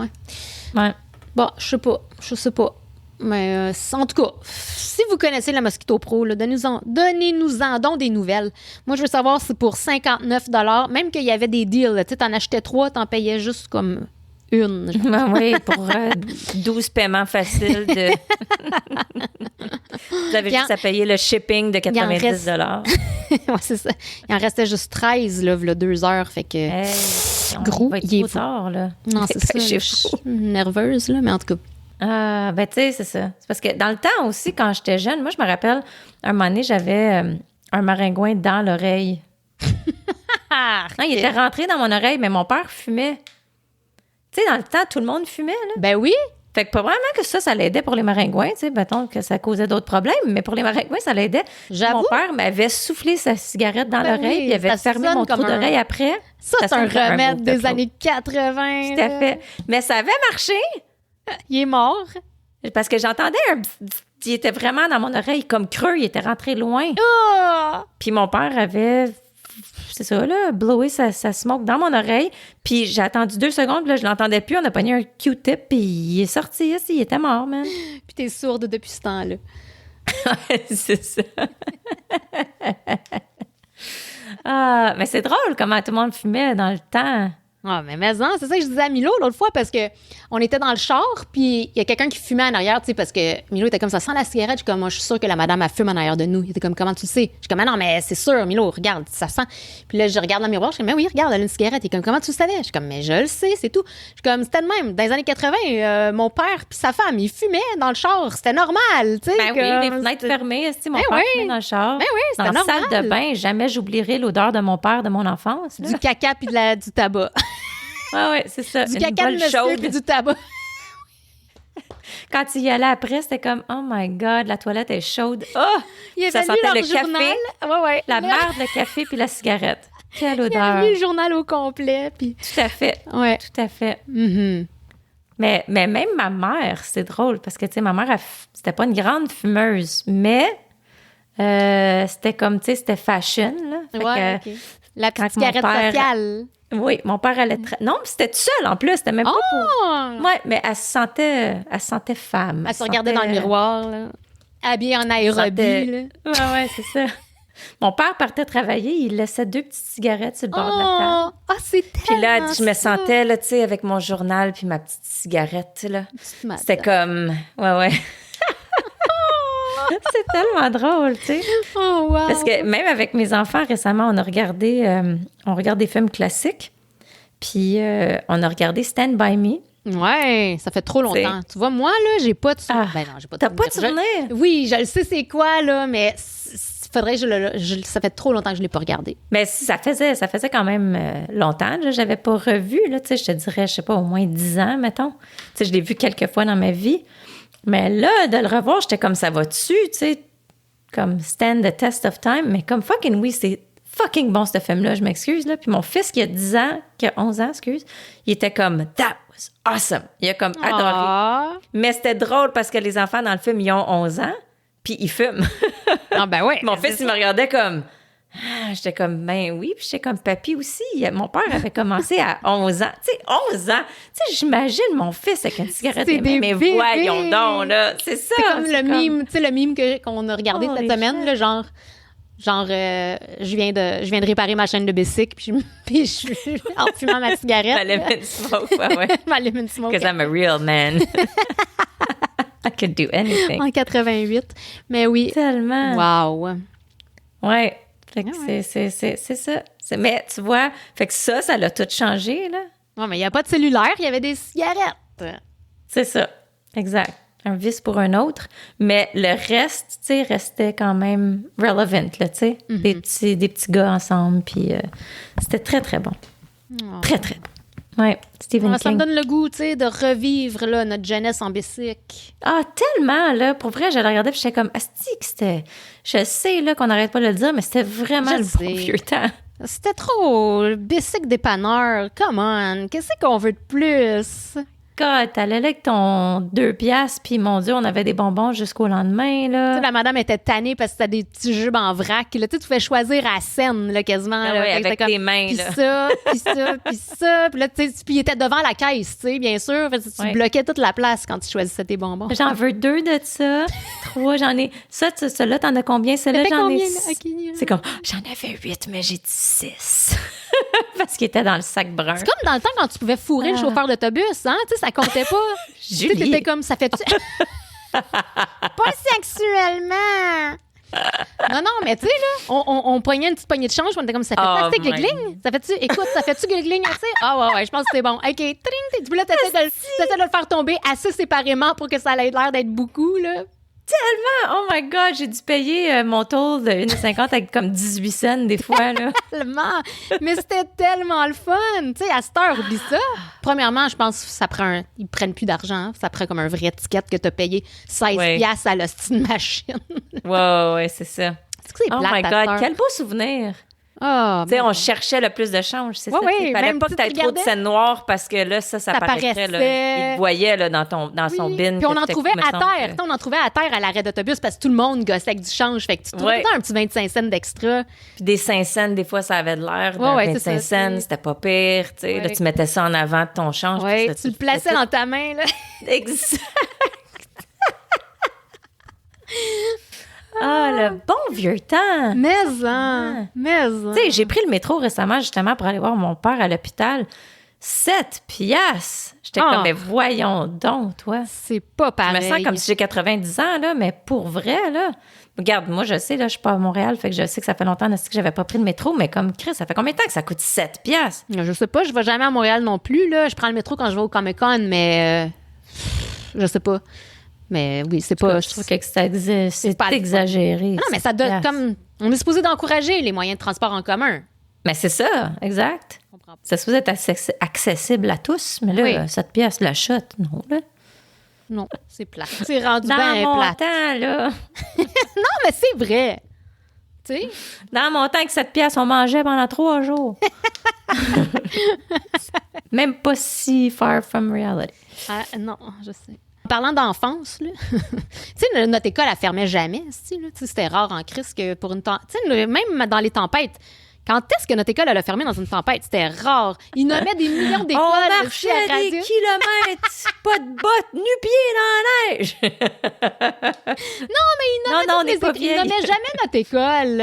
Ouais. Bon, je sais pas. Mais en tout cas, si vous connaissez la Mosquito Pro, là, donnez-nous-en donc des nouvelles. Moi, je veux savoir si pour 59 $, même qu'il y avait des deals, tu sais, t'en achetais 3, t'en payais juste comme une. Oui, pour 12 paiements faciles de... Vous avez juste à payer le shipping de 90 $. Ouais, c'est ça. Il en restait juste 13, là, 2 heures. Fait que. Gros, il est tard, là. Non, c'est ça. Je suis nerveuse, là, mais en tout cas. Ben, tu sais, c'est ça. C'est parce que dans le temps aussi, quand j'étais jeune, moi, je me rappelle, un moment donné, j'avais un maringouin dans l'oreille. Non, il était rentré dans mon oreille, mais mon père fumait. Tu sais, dans le temps, tout le monde fumait, là. Ben oui. Fait que pas vraiment que ça l'aidait pour les maringouins, tu sais, mettons que ça causait d'autres problèmes, mais pour les maringouins, ça l'aidait. J'avoue. Mon père m'avait soufflé sa cigarette dans l'oreille, puis il avait fermé mon trou d'oreille après. Ça c'est un remède des années 80. Tout à fait. Mais ça avait marché. Il est mort. Parce que j'entendais il était vraiment dans mon oreille comme creux, il était rentré loin. Oh! Puis mon père avait, c'est ça, là, blowé sa smoke dans mon oreille. Puis j'ai attendu 2 secondes, puis là, je l'entendais plus. On a pogné un Q-tip, puis il est sorti, il était mort, man. Puis t'es sourde depuis ce temps-là. C'est ça. Mais c'est drôle comment tout le monde fumait dans le temps. Ah, mais non, c'est ça que je disais à Milo l'autre fois parce que on était dans le char, puis il y a quelqu'un qui fumait en arrière, tu sais, parce que Milo était comme ça sent la cigarette. Je suis comme, moi, je suis sûre que la madame a fume en arrière de nous. Il était comme, comment tu le sais? Je suis comme, non, mais c'est sûr, Milo, regarde, ça sent. Puis là, je regarde dans le miroir, je suis comme, mais oui, regarde, elle a une cigarette. Il est comme, comment tu le savais? Je suis comme, mais je le sais, c'est tout. Je suis comme, c'était de même. Dans les années 80, mon père puis sa femme, ils fumaient dans le char. C'était normal, tu sais. Ben oui, les fenêtres fermées, mon père fumait dans le char. Ben oui, c'était normal. Dans la salle de bain, jamais j'oublierai l'odeur de mon père de mon enfance. Du caca puis du tabac. Ouais, c'est ça. Du caca de monsieur puis du tabac. Quand il y allait après, c'était comme, oh my God, la toilette est chaude. Oh! Ça sentait le journal. Café, la merde, le café puis la cigarette. Quelle odeur. Il a lu le journal au complet. Puis... Tout à fait. Ouais. Tout à fait. Mm-hmm. Mais même ma mère, c'est drôle parce que, tu sais, ma mère, c'était pas une grande fumeuse, mais c'était comme, tu sais, c'était fashion, là. Ouais, OK. La petite cigarette sociale. Oui, mon père allait non, c'était tout seul en plus, c'était même pas pour. Ouais, mais elle se sentait femme. Elle se regardait dans le miroir là, habillée en aérobie là. Ouais, c'est ça. Mon père partait travailler, il laissait 2 petites cigarettes sur le bord de la table. Ah, c'est tellement. Puis là, je me sentais là, tu sais, avec mon journal puis ma petite cigarette là. C'était comme ouais. C'est tellement drôle, tu sais. Oh, wow. Parce que même avec mes enfants, récemment, on regarde des films classiques. Puis on a regardé Stand By Me. Ouais, ça fait trop longtemps. Tu vois, moi, là, j'ai pas de souvenir. Ben non, j'ai pas de souvenir. T'as pas de souvenir? Oui, je le sais c'est quoi, là, mais faudrait que ça fait trop longtemps que je l'ai pas regardé. Mais ça faisait quand même longtemps. Là, j'avais pas revu, là, tu sais, je te dirais, je sais pas, au moins 10 ans, mettons. Tu sais, je l'ai vu quelques fois dans ma vie. Mais là, de le revoir, j'étais comme, ça va dessus, tu sais, comme stand the test of time. Mais comme fucking oui, c'est fucking bon, ce film-là, je m'excuse, là. Puis mon fils, qui a 11 ans, il était comme, that was awesome. Il a comme adoré. Mais c'était drôle parce que les enfants dans le film, ils ont 11 ans, puis ils fument. Ah ben oui. Mon fils, il me regardait comme... j'étais comme, ben oui. Puis j'étais comme, papy aussi. Mon père avait commencé à 11 ans. Tu sais, 11 ans. Tu sais, j'imagine mon fils avec une cigarette. Mais voyons donc, là. C'est ça. C'est comme le mime, tu sais, le mime qu'on a regardé cette semaine, là, genre, je viens de réparer ma chaîne de bicycle, puis je suis en fumant ma cigarette. Ma lemon smoke, ouais. Ma lemon smoke. Because I'm a real man. I could do anything. En 88. Mais oui. Tellement. Wow. Ouais. Fait que c'est ça. Mais tu vois, fait que ça l'a tout changé, là. Ouais, mais il n'y a pas de cellulaire, il y avait des cigarettes. C'est ça. Exact. un vice pour un autre, mais le reste, tu sais, restait quand même relevant, là, tu sais. Des petits gars ensemble, puis c'était très, très bon. Oh. Très, très bon. Ouais, Stephen King. Ça me donne le goût, tu sais, de revivre là, notre jeunesse en bicycle. Ah, tellement, là. Pour vrai, je le regardais, puis j'étais comme, asti que c'était... Je sais, là, qu'on n'arrête pas de le dire, mais c'était vraiment le bon vieux temps. C'était trop bicycle dépanneur. Come on, qu'est-ce qu'on veut de plus? God, t'allais là avec ton 2 piastres, puis mon Dieu, on avait des bonbons jusqu'au lendemain, là. Tu sais, la madame était tannée parce que c'était des petits jubes en vrac. Là, tu pouvais choisir à scène, là, quasiment. Ah là, ouais, avec tes mains, puis là. ça, puis ça, puis ça. Puis là, tu sais, puis il était devant la caisse, tu sais, bien sûr. Fait que tu bloquais toute la place quand tu choisissais tes bonbons. J'en veux 2 de ça. 3, j'en ai... Ça, celle-là, t'en as combien? Celle-là, j'en ai... C'est comme, j'en avais 8, mais j'ai dit 6. Parce qu'il était dans le sac brun. C'est comme dans le temps quand tu pouvais fourrer le chauffeur d'autobus, hein? Tu sais, ça comptait pas. Julie. Tu t'étais comme, ça fait-tu... Pas sexuellement! Non, mais tu sais, là, on pognait une petite poignée de change, on était comme, ça fait assez gligling? Ça fait-tu, écoute, ça fait-tu gligling assez? Ah ouais, je pense que c'est bon. OK, tring, puis là, t'essaies de le faire tomber assez séparément pour que ça ait l'air d'être beaucoup, là. Tellement! Oh my God, j'ai dû payer mon tour de 1,50 avec comme 18 cents des fois, là. Tellement! Mais c'était tellement le fun! Tu sais, à cette heure, oublie ça. Premièrement, je pense que ça prend ils prennent plus d'argent. Ça prend comme un vrai ticket que t'as payé 16 piastres à l'hostie de machine. Ouais, c'est ça. C'est que c'est plate, oh my God, quel beau souvenir! Oh, tu sais, on cherchait le plus de change, c'est ça. Il fallait pas que tu aies trop de scène noire parce que là, ça paraîtrait. Là, il te voyait là, dans son bin. Puis on en trouvait à terre. On en trouvait à terre à l'arrêt d'autobus parce que tout le monde gossait avec du change. Fait que tu trouvais un petit 25 cents d'extra. Puis des 5 cents, des fois, ça avait de l'air. 25 cents, c'était pas pire. Tu sais, là, tu mettais ça en avant de ton change. Oui, tu le plaçais dans ta main. Là. Exact. Ah, le bon vieux temps! Mais. Tu sais, j'ai pris le métro récemment, justement, pour aller voir mon père à l'hôpital. 7 piastres! J'étais comme, mais voyons donc, toi. C'est pas pareil. Je me sens comme si j'ai 90 ans, là, mais pour vrai, là. Regarde, moi, je sais, là, je suis pas à Montréal, fait que je sais que ça fait longtemps que j'avais pas pris le métro, mais comme Chris, ça fait combien de temps que ça coûte 7 piastres? Je sais pas, je vais jamais à Montréal non plus, là. Je prends le métro quand je vais au Comic-Con, mais je sais pas. Mais oui, c'est pas... Je trouve que c'est pas exagéré. Non, mais ça donne comme... On est supposé d'encourager les moyens de transport en commun. Mais c'est ça, exact. C'est supposé être accessible à tous, mais là, 7 piastres la shot, non, là. Non, c'est plat. C'est rendu bien plat. Dans mon temps, là. Non, mais c'est vrai. Tu sais? Dans mon temps, que 7 piastres, on mangeait pendant 3 jours. Même pas si far from reality. Non, je sais. En parlant d'enfance, là, tu sais, notre école, elle fermait jamais, c'était rare en crise que pour une tempête. Tu sais, même dans les tempêtes, quand est-ce que notre école, elle a fermé dans une tempête? C'était rare. Ils nommaient des millions d'écoles. On marchait des kilomètres, pas de bottes, nu-pieds dans la neige. Non, mais ils nommaient jamais notre école.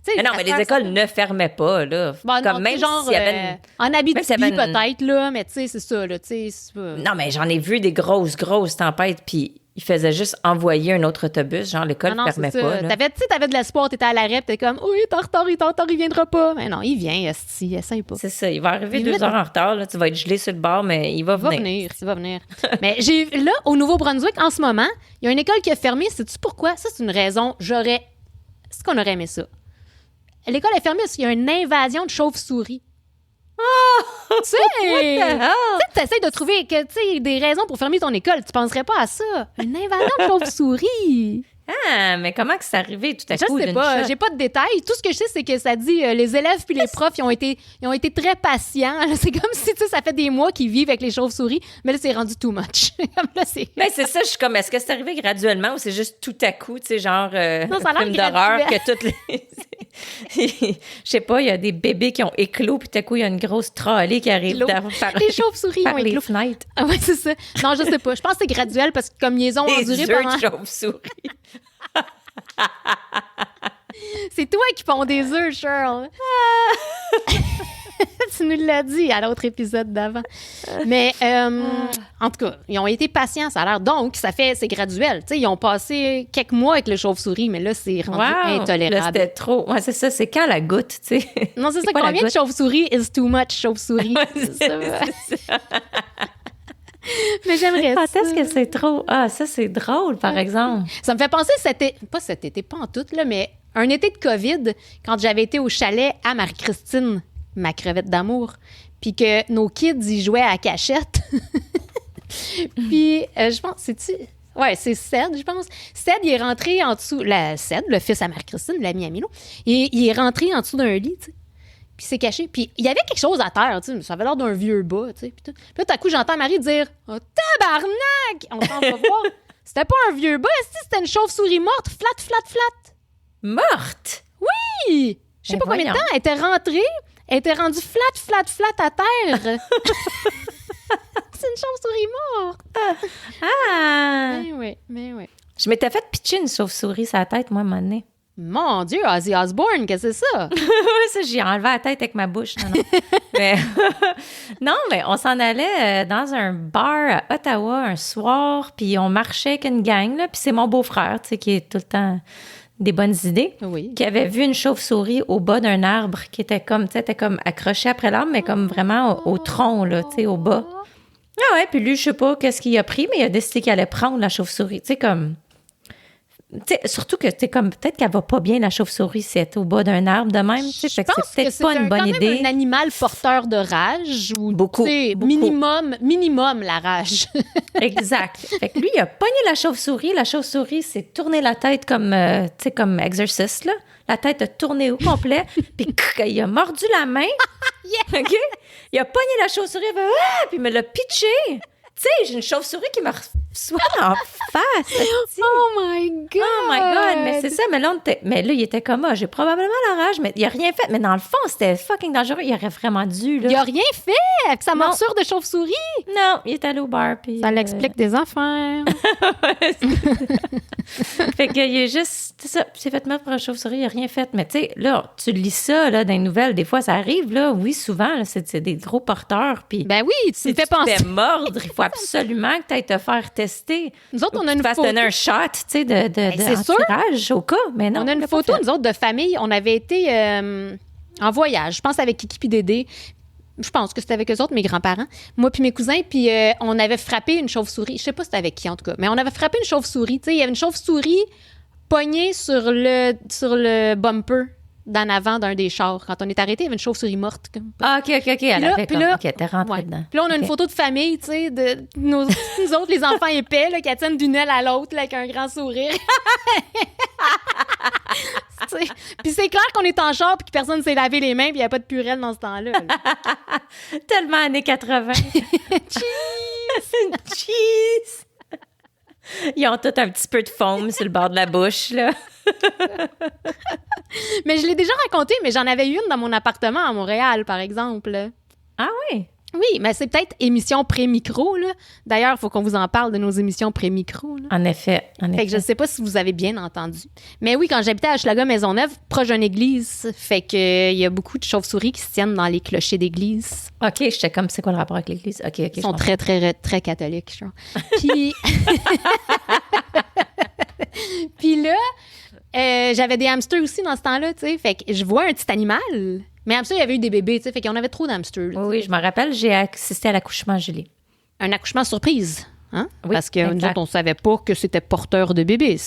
Mais non, mais les écoles ne fermaient pas, là. Comme même genre, s'il y avait en Abitibi, peut-être, là, mais tu sais, c'est ça, là, tu sais. Non, mais j'en ai vu des grosses tempêtes, puis ils faisaient juste envoyer un autre autobus, genre l'école ne fermait pas. T'avais de l'espoir, t'étais à l'arrêt, t'es comme, oui, t'es en retard, il viendra pas. Mais non, il vient, esti, essaye pas. C'est ça, il va arriver 2 heures en retard, là, tu vas être gelé sur le bord, mais il va venir. Il va venir. Mais là, au Nouveau-Brunswick, en ce moment, il y a une école qui a fermé. Sais-tu pourquoi? Ça, c'est une raison. Est-ce qu'on aurait aimé ça? L'école est fermée parce qu'il y a une invasion de chauves-souris. Oh! Tu sais, t'essayes de trouver des raisons pour fermer ton école. Tu penserais pas à ça. Une invasion de chauves-souris. Ah, mais comment que c'est arrivé tout à coup? Je sais pas. J'ai pas de détails. Tout ce que je sais, c'est que ça dit les élèves puis les profs, ils ont été très patients. C'est comme si ça fait des mois qu'ils vivent avec les chauves-souris, mais là, c'est rendu too much. Mais c'est ça, je suis comme, est-ce que c'est arrivé graduellement ou c'est juste tout à coup, tu sais, genre non, ça a film d'horreur que toutes les... Je sais pas, il y a des bébés qui ont éclos, puis tout à coup, il y a une grosse trolley qui arrive les chauves-souris ont éclos. Fenêtres. Ah ouais, c'est ça. Non, je sais pas. Je pense que c'est graduel parce que comme ils ont enduré pendant... Des chauves-souris. C'est toi qui ponds des œufs, Cheryl. Tu nous l'as dit à l'autre épisode d'avant. Mais en tout cas, ils ont été patients, ça a l'air. Donc, c'est graduel. T'sais, ils ont passé quelques mois avec le chauve-souris, mais là, c'est rendu intolérable. Là, c'était trop. Ouais, c'est ça. C'est quand la goutte, tu sais? Non, c'est ça. Combien de chauve-souris is too much chauve-souris? Ouais, c'est ça. Mais j'aimerais ça. Est-ce que c'est trop... Ah, ça, c'est drôle, par exemple. Ça me fait penser, pas cet été, pas en tout, là, mais un été de COVID, quand j'avais été au chalet à Marie-Christine, ma crevette d'amour, puis que nos kids, ils jouaient à cachette. Puis, je pense, c'est-tu... Ouais, c'est Ced, je pense. Ced, il est rentré en dessous... Ced, le fils à Marie-Christine, l'ami à Milo, il est rentré en dessous d'un lit, tu sais. Puis il s'est caché. Puis il y avait quelque chose à terre, tu sais. Ça avait l'air d'un vieux bas, tu sais. Puis là, tout à coup, j'entends Marie dire « Oh, tabarnak! » On s'en va voir. C'était pas un vieux bas, c'était une chauve-souris morte, flat. Morte? Oui! Je sais pas combien de temps. Elle était rendue flat à terre. C'est une chauve-souris morte. Ah! Mais oui. Je m'étais fait pitcher une chauve-souris sur la tête, moi, à un moment donné. Mon Dieu, Ozzy Osbourne, qu'est-ce que c'est ça? Ça, j'y ai enlevé la tête avec ma bouche. Non, mais on s'en allait dans un bar à Ottawa un soir, puis on marchait avec une gang, là, puis c'est mon beau-frère, tu sais, qui est tout le temps des bonnes idées, qui avait vu une chauve-souris au bas d'un arbre qui était comme, tu sais, était comme accrochée après l'arbre, mais comme vraiment au tronc, là, tu sais, au bas. Ah ouais, puis lui, je sais pas qu'est-ce qu'il a pris, mais il a décidé qu'il allait prendre la chauve-souris, tu sais, comme... T'sais, surtout que c'est comme peut-être qu'elle va pas bien la chauve-souris si elle est au bas d'un arbre de même. Je pense que c'est peut-être pas une bonne idée. C'est un animal porteur de rage ou beaucoup. Minimum la rage. Exact. Fait que lui, il a pogné la chauve-souris. La chauve-souris s'est tournée la tête comme comme Exorcist, là. La tête a tourné au complet. Puis il a mordu la main. Yeah. OK? Il a pogné la chauve-souris. Puis il me l'a pitché. Tu sais, j'ai une chauve-souris qui me reçoit en face. Oh my God! Oh my God! Mais c'est ça, mais là, il était comme, j'ai probablement la rage, mais il a rien fait. Mais dans le fond, c'était fucking dangereux. Il aurait vraiment dû, là. Il a rien fait avec sa morsure de chauve-souris? Non, il est allé au bar. Puis, ça l'explique des affaires. Fait qu'il est juste, c'est ça, il s'est fait mettre pour une chauve-souris, il a rien fait. Mais tu sais, là, tu lis ça, là, dans les nouvelles, des fois, ça arrive, là. Oui, souvent, là, c'est des gros porteurs. Puis ben oui, tu me fais penser. Tu te fais mordre, il faut absolument que tu ailles te faire tester. Nous autres, on a une photo. donner un shot, tu sais, d'entourage au cas, mais non. On a une photo, nous autres, de famille. On avait été en voyage, je pense avec Kiki puis Dédé. Je pense que c'était avec eux autres, mes grands-parents. Moi puis mes cousins, puis on avait frappé une chauve-souris. Je sais pas c'était avec qui, en tout cas. Mais on avait frappé une chauve-souris. Tu sais, il y avait une chauve-souris pognée sur le bumper d'en avant d'un des chars. Quand on est arrêté, il y avait une chauve-souris morte. Ah, OK. Elle avait comme... OK, t'es rentrée dedans. Puis là, on a une photo de famille, tu sais, de nous autres, les enfants épais, là, qui tiennent d'une aile à l'autre, là, avec un grand sourire. Puis c'est clair qu'on est en char puis que personne ne s'est lavé les mains puis il n'y a pas de purelle dans ce temps-là. Tellement années 80. Cheese! Ils ont tout un petit peu de foam sur le bord de la bouche, là. Mais je l'ai déjà raconté, mais j'en avais eu une dans mon appartement à Montréal, par exemple. Ah oui? Oui, mais c'est peut-être émission pré-micro, là. D'ailleurs, il faut qu'on vous en parle de nos émissions pré-micro, là. En effet. Fait que je ne sais pas si vous avez bien entendu. Mais oui, quand j'habitais à Hochelaga Maisonneuve, proche d'une église, fait qu'il y a beaucoup de chauves-souris qui se tiennent dans les clochers d'église. OK, j'étais comme, c'est quoi le rapport avec l'église? OK. Ils sont très, très, très catholiques, genre. Puis... Puis là, j'avais des hamsters aussi dans ce temps-là, tu sais. Fait que je vois un petit animal... Mais hamster, il y avait eu des bébés, tu sais, fait qu'on avait trop d'hamsters. Oui, je me rappelle, j'ai assisté à l'accouchement, Julie. Un accouchement surprise, hein? Oui, parce que nous autres, on savait pas que c'était porteur de bébés.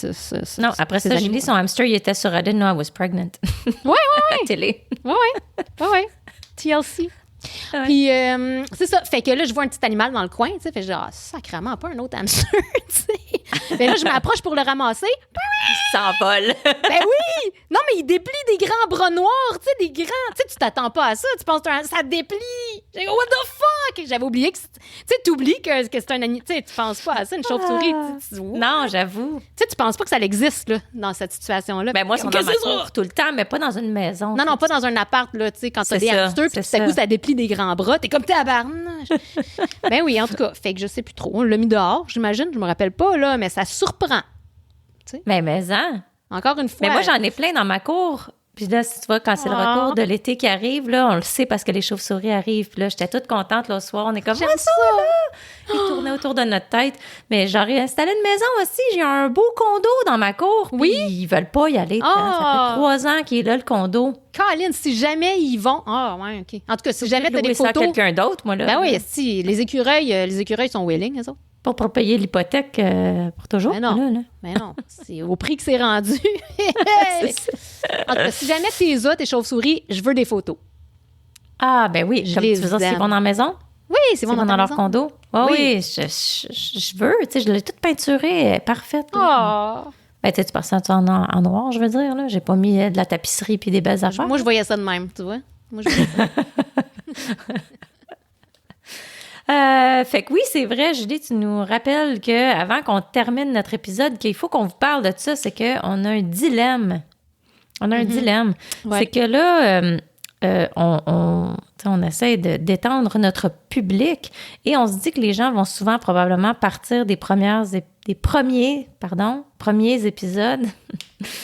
Non, après ça, Julie, son hamster, il était sur I didn't know I was pregnant. Oui. À la télé. Oui. TLC. Ouais. Puis, c'est ça. Fait que là, je vois un petit animal dans le coin, tu sais. Fait que genre, sacrément, pas un autre hamster, tu sais. Mais là, je m'approche pour le ramasser. Il s'envole. Ben oui! Non, mais il déplie des grands bras noirs, tu sais, des grands. Tu sais, tu t'attends pas à ça. Tu penses que ça déplie. J'ai dit, what the fuck? J'avais oublié que, tu sais, t'oublies que c'est un animal. Tu sais, tu penses pas à ça, une chauve-souris. Non, j'avoue. Tu sais, tu penses pas que ça existe, là, dans cette situation-là. Ben moi, ils sont dans ma cour tout le temps, mais pas dans une maison. Non, pas dans un appart, là, tu sais, quand t'as des hamsters, puis tout à coup, ça déplie des grands bras. T'es comme tabarnouche. Ben oui, en tout cas, fait que je sais plus trop. On l'a mis dehors, j'imagine, je me rappelle pas, là, mais ça surprend. Mais hein? Encore une fois. Mais moi, j'en ai plein dans ma cour. Puis là, si tu vois, quand c'est le retour de l'été qui arrive, là, on le sait parce que les chauves-souris arrivent. Puis là, j'étais toute contente l'autre soir. On est comme, J'aime ça, là! Ils tournaient autour de notre tête. Mais j'aurais installé une maison aussi. J'ai un beau condo dans ma cour. Puis ils veulent pas y aller. Ça fait 3 ans qu'il est là, le condo. Colin, si jamais ils vont... Ah, ouais, OK. En tout cas, si jamais tu as des ça à photos... quelqu'un d'autre, moi, là. Ben oui, si. Les écureuils sont willing, eux autres. Pas pour payer l'hypothèque pour toujours. Mais non. Là. Mais non. C'est au prix que c'est rendu. En tout cas, si jamais tes chauves-souris, je veux des photos. Ah, ben oui. Comme tu veux dire, s'ils vont dans la maison? Oui, s'ils vont dans leur maison. condo. Oh, oui, je veux. Tu sais, je l'ai toute peinturée, elle est parfaite. Oh. Ben, tu passes ça en noir, je veux dire. Là. J'ai pas mis de la tapisserie puis des belles affaires. Moi, je voyais ça de même, tu vois. Moi, je voyais ça. Fait que oui, c'est vrai, Julie, tu nous rappelles qu'avant qu'on termine notre épisode, qu'il faut qu'on vous parle de ça, c'est qu'on a un dilemme. On a un dilemme. Ouais. C'est que là, on essaie d'étendre notre public et on se dit que les gens vont souvent probablement partir des premiers épisodes.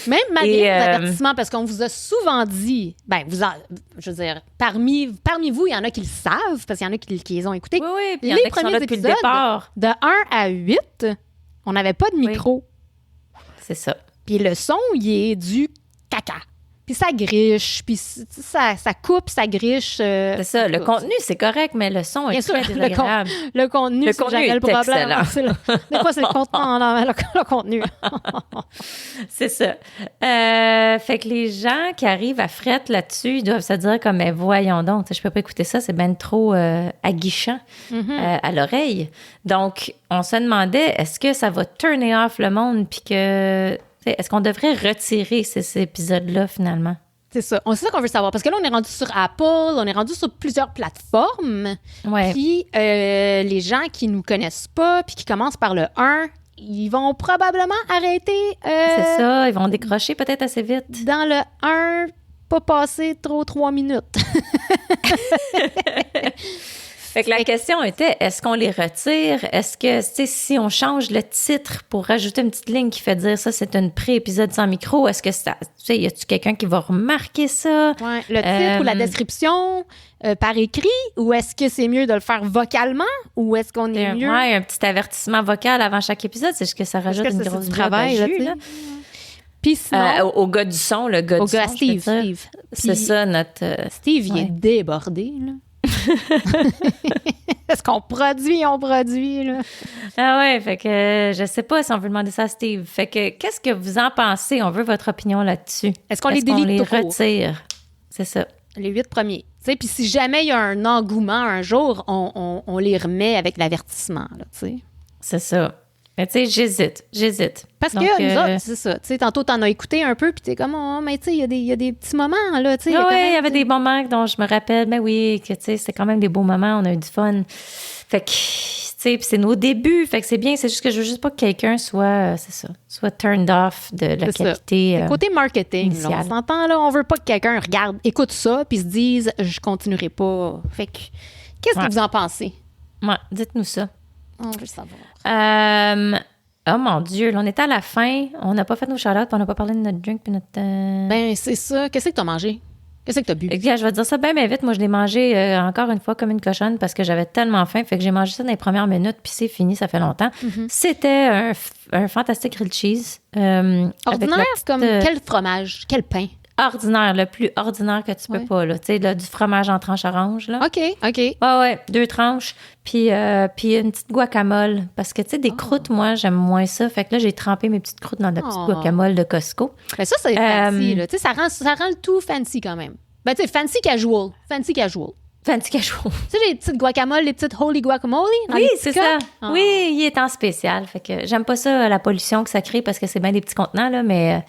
Même malgré les avertissements, parce qu'on vous a souvent dit, je veux dire, parmi vous, il y en a qui le savent, parce qu'il y en a qui les ont écoutés. Oui, puis il y en a qui sont là depuis le départ. De 1 à 8, on n'avait pas de micro. Oui. C'est ça. Puis le son, il est du caca. Puis ça griche, puis ça coupe, ça griche. C'est ça. Le contenu, c'est correct, mais le son est très désagréable. Le contenu, c'est jamais le problème. Excellent. Des fois, c'est le contenu, le contenu. C'est ça. Fait que les gens qui arrivent à frette là-dessus, ils doivent se dire comme, mais voyons donc, je peux pas écouter ça, c'est bien trop aguichant à l'oreille. Donc, on se demandait, est-ce que ça va turner off le monde, puis que... Est-ce qu'on devrait retirer ces épisodes-là, finalement? C'est ça. C'est ça qu'on veut savoir. Parce que là, on est rendu sur Apple, on est rendu sur plusieurs plateformes. Ouais. Puis, les gens qui nous connaissent pas, puis qui commencent par le 1, ils vont probablement arrêter. C'est ça. Ils vont décrocher peut-être assez vite. Dans le 1, pas passer trop 3 minutes. Fait que la question était, est-ce qu'on les retire? Est-ce que, si on change le titre pour rajouter une petite ligne qui fait dire ça, c'est un pré-épisode sans micro, est-ce que ça, y a-tu quelqu'un qui va remarquer ça? Ouais, le titre ou la description par écrit, ou est-ce que c'est mieux de le faire vocalement, ou est-ce qu'on est mieux? Ouais, un petit avertissement vocal avant chaque épisode, c'est juste que ça rajoute une grosse travail là. Puis sinon, au gars du son, le gars du son, Steve. C'est ça, notre... Steve, il est débordé, là. Est-ce qu'on produit, là? Ah ouais, fait que je sais pas si on veut demander ça à Steve. Fait que qu'est-ce que vous en pensez? On veut votre opinion là-dessus. Est-ce qu'on les délite tout retire? C'est ça. Les 8 premiers. Puis si jamais il y a un engouement un jour, on les remet avec l'avertissement, là, tu sais. C'est ça. Mais tu sais, j'hésite. Parce donc, que nous autres, c'est ça. Tu sais, tantôt, t'en as écouté un peu, puis t'es comme, oh, mais tu sais, il y a des petits moments, là, tu sais. Oui, il y avait des moments dont je me rappelle, mais oui, que tu sais, c'est quand même des beaux moments, on a eu du fun. Fait que, tu sais, c'est nos débuts, fait que c'est bien, c'est juste que je veux juste pas que quelqu'un soit turned off de la qualité. C'est côté marketing, là, on s'entend, là, on veut pas que quelqu'un regarde, écoute ça, puis se dise, je continuerai pas. Fait que, qu'est-ce que vous en pensez? Ouais, dites-nous ça. On veut savoir. Oh mon Dieu, là, on était à la fin. On n'a pas fait nos shout-outs, on n'a pas parlé de notre drink puis notre... Ben, c'est ça. Qu'est-ce que t'as mangé? Qu'est-ce que t'as bu? Je vais dire ça bien vite. Moi, je l'ai mangé encore une fois comme une cochonne parce que j'avais tellement faim. Fait que j'ai mangé ça dans les premières minutes puis c'est fini, ça fait longtemps. Mm-hmm. C'était un fantastique grilled cheese. Ordinaire, comme quel fromage? Quel pain? Ordinaire, le plus ordinaire que tu peux pas, là. Tu sais, du fromage en tranche orange, là. OK. Ouais, 2 tranches, puis une petite guacamole. Parce que, tu sais, des croûtes, moi, j'aime moins ça. Fait que là, j'ai trempé mes petites croûtes dans la petite guacamole de Costco. Ben ça, c'est fancy, là. Tu sais, ça rend le tout fancy quand même. Ben, tu sais, fancy casual. Fancy casual. Tu sais, les petites guacamoles, les petites holy guacamole? Oui, c'est ça. Oui, il est en spécial. Fait que j'aime pas ça, la pollution que ça crée, parce que c'est bien des petits contenants, là, mais...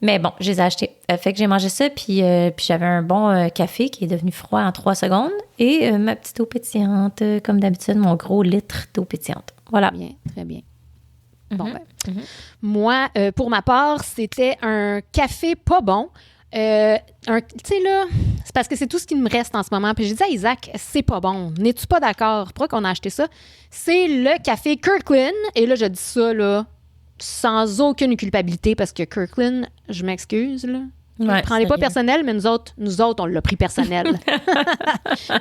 Mais bon, je les ai achetés. Fait que j'ai mangé ça, puis j'avais un bon café qui est devenu froid en 3 secondes et ma petite eau pétillante, comme d'habitude, mon gros litre d'eau pétillante. Voilà. Bien, très bien. Bon, Moi, pour ma part, c'était un café pas bon. Tu sais, là, c'est parce que c'est tout ce qui me reste en ce moment. Puis j'ai dit à Isaac, c'est pas bon. N'es-tu pas d'accord? Pourquoi qu'on a acheté ça? C'est le café Kirkland. Et là, je dis ça, là, sans aucune culpabilité parce que Kirkland, je m'excuse, là. Ouais, Prenez pas personnel, mais nous autres, on l'a pris personnel.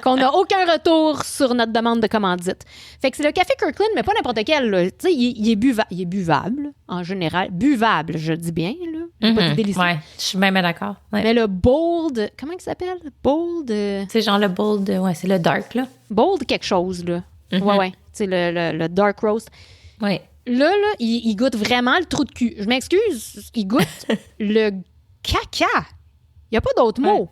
Qu'on n'a aucun retour sur notre demande de commandite. Fait que c'est le café Kirkland, mais pas n'importe quel. Tu sais, il est buvable, en général. Buvable, je dis bien. Là. Pas dit délicieux. Ouais, je suis même d'accord. Ouais. Mais le bold, comment il s'appelle? Bold. C'est genre le bold, ouais, c'est le dark, là. Bold quelque chose, là. Ouais. Tu sais, le dark roast. Ouais. Là, il goûte vraiment le trou de cul. Je m'excuse, il goûte le caca. Il n'y a pas d'autre mot.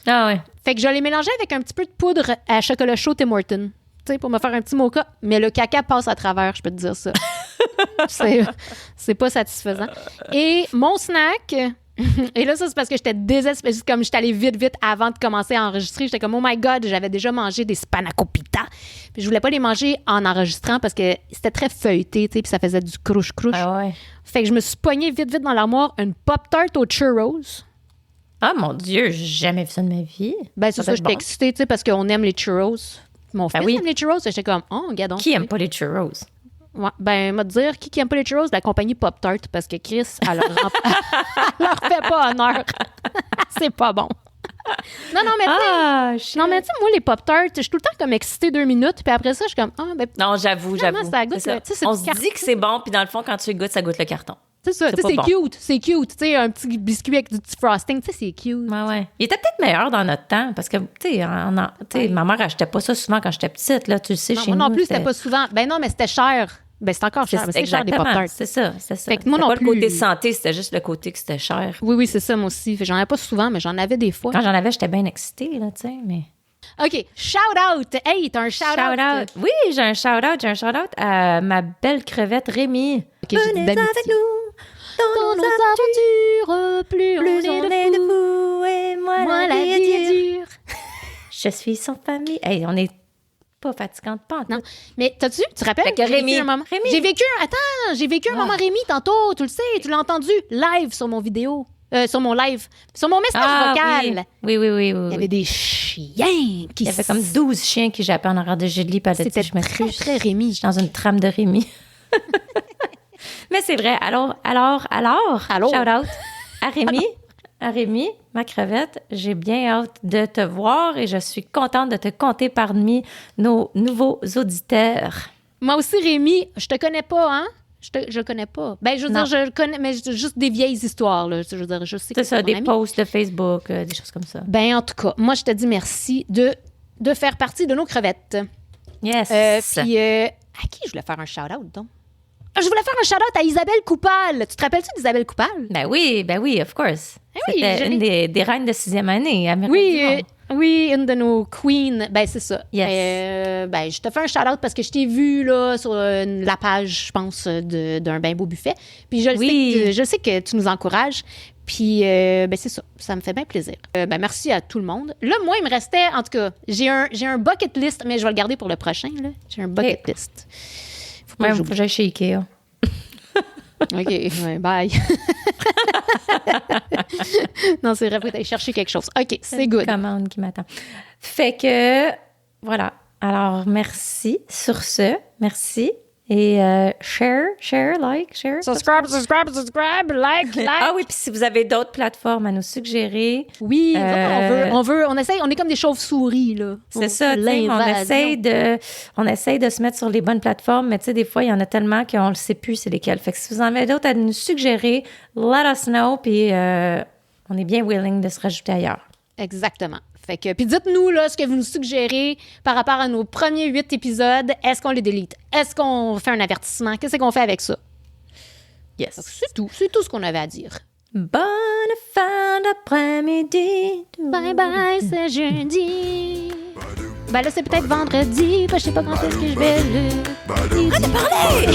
Ah ouais. Fait que je l'ai mélangé avec un petit peu de poudre à chocolat chaud Tim Hortons. Tu sais, pour me faire un petit mocha. Mais le caca passe à travers, je peux te dire ça. c'est pas satisfaisant. Et mon snack... Et là, ça, c'est parce que j'étais désespérée. Comme j'étais allée vite avant de commencer à enregistrer, j'étais comme, oh my God, j'avais déjà mangé des spanakopita. Puis je voulais pas les manger en enregistrant parce que c'était très feuilleté, tu sais, puis ça faisait du crouche-crouche. Ah ouais. Fait que je me suis pognée vite dans l'armoire une Pop-Tart aux churros. Ah mon Dieu, j'ai jamais vu ça de ma vie. Ben, c'est ça, j'étais excitée, tu sais, parce qu'on aime les churros. Mon fils aime les churros. J'étais comme, oh, regarde. Qui aime pas les churros? Ouais, ben, m'a dire, qui aime pas les churros? La compagnie Pop-Tart, parce que Chris, elle leur fait pas honneur. C'est pas bon. Non, mais tu sais, moi, les Pop-Tarts, je suis tout le temps comme excitée 2 minutes, puis après ça, je suis comme, non, j'avoue. Ça goûte, ça. On se dit que c'est bon, puis dans le fond, quand tu goûtes, ça goûte le carton. C'est ça, c'est cute, tu sais, un petit biscuit avec du petit frosting, tu sais, c'est cute. Ouais. Il était peut-être meilleur dans notre temps, parce que, tu sais, ma mère achetait pas ça souvent quand j'étais petite, là, tu le sais, chez nous. Moi non plus, c'était pas souvent. Ben non, mais c'était cher. Ben, c'est encore cher. C'est cher, des Pop-Tarts. C'est ça. Fait que moi non pas plus. le côté santé, c'était juste le côté que c'était cher. Oui, c'est ça, moi aussi. J'en avais pas souvent, mais j'en avais des fois. Quand j'en avais, j'étais bien excitée, là, tu sais, mais... OK, shout-out! Hey, t'as un shout-out! Oui, j'ai un shout-out à ma belle crevette Rémi. Okay, venez avec nous dans nos aventures, plus on est de fou, et moi la vie est dure. Je suis sans famille. Hey, on est pas fatigante, pas non. Mais tu te rappelles que Rémi, j'ai vécu un moment Rémi tantôt, tu le sais, tu l'as entendu live sur mon vidéo, sur mon live, sur mon message vocal. Oui. Il y avait des chiens qui... Il y avait comme 12 chiens qui jappaient en arrière de Julie. C'était très Rémi. Je suis dans une trame de Rémi. Mais c'est vrai. Alors, shout-out à Rémi. À Rémi, ma crevette, j'ai bien hâte de te voir et je suis contente de te compter parmi nos nouveaux auditeurs. Moi aussi, Rémi, je te connais pas, hein? Je connais pas. Ben, je veux dire, je connais, mais juste des vieilles histoires, là. Je veux dire, je sais que c'est ça, des posts de Facebook, des choses comme ça. Ben, en tout cas, moi, je te dis merci de faire partie de nos crevettes. Yes. Puis, à qui je voulais faire un shout-out, donc? Je voulais faire un shout-out à Isabelle Coupal. Tu te rappelles-tu d'Isabelle Coupal? Ben oui, of course. C'était une des reines de 6e année. Oui, une de nos queens. Ben, c'est ça. Yes. Ben, je te fais un shout-out parce que je t'ai vu là, sur la page, je pense, d'un ben beau buffet. Puis je sais que tu nous encourages. Puis, ben, c'est ça. Ça me fait bien plaisir. Ben, merci à tout le monde. Là, moi, il me restait, en tout cas, j'ai un bucket list, mais je vais le garder pour le prochain. Là. J'ai un bucket list. Faut que j'aille chez Ikea. OK, ouais, bye. Non, c'est vrai, faut aller chercher quelque chose. OK, c'est good. Une commande qui m'attend. Fait que, voilà. Alors, merci sur ce. Merci. Et share, like. Subscribe, like. Ah oui, puis si vous avez d'autres plateformes à nous suggérer. Oui, on essaye, on est comme des chauves-souris, là. C'est ça, on essaye de se mettre sur les bonnes plateformes, mais tu sais, des fois, il y en a tellement qu'on ne le sait plus c'est lesquelles. Fait que si vous en avez d'autres à nous suggérer, let us know, puis on est bien willing de se rajouter ailleurs. Exactement. Fait que, puis dites-nous là, ce que vous nous suggérez par rapport à nos premiers 8 épisodes. Est-ce qu'on les délite? Est-ce qu'on fait un avertissement? Qu'est-ce qu'on fait avec ça? Yes. Donc, c'est tout ce qu'on avait à dire. Bonne fin d'après-midi. Bye bye, c'est jeudi. Ben là, c'est peut-être vendredi. Je sais pas quand est-ce que je vais le... Arrête de parler!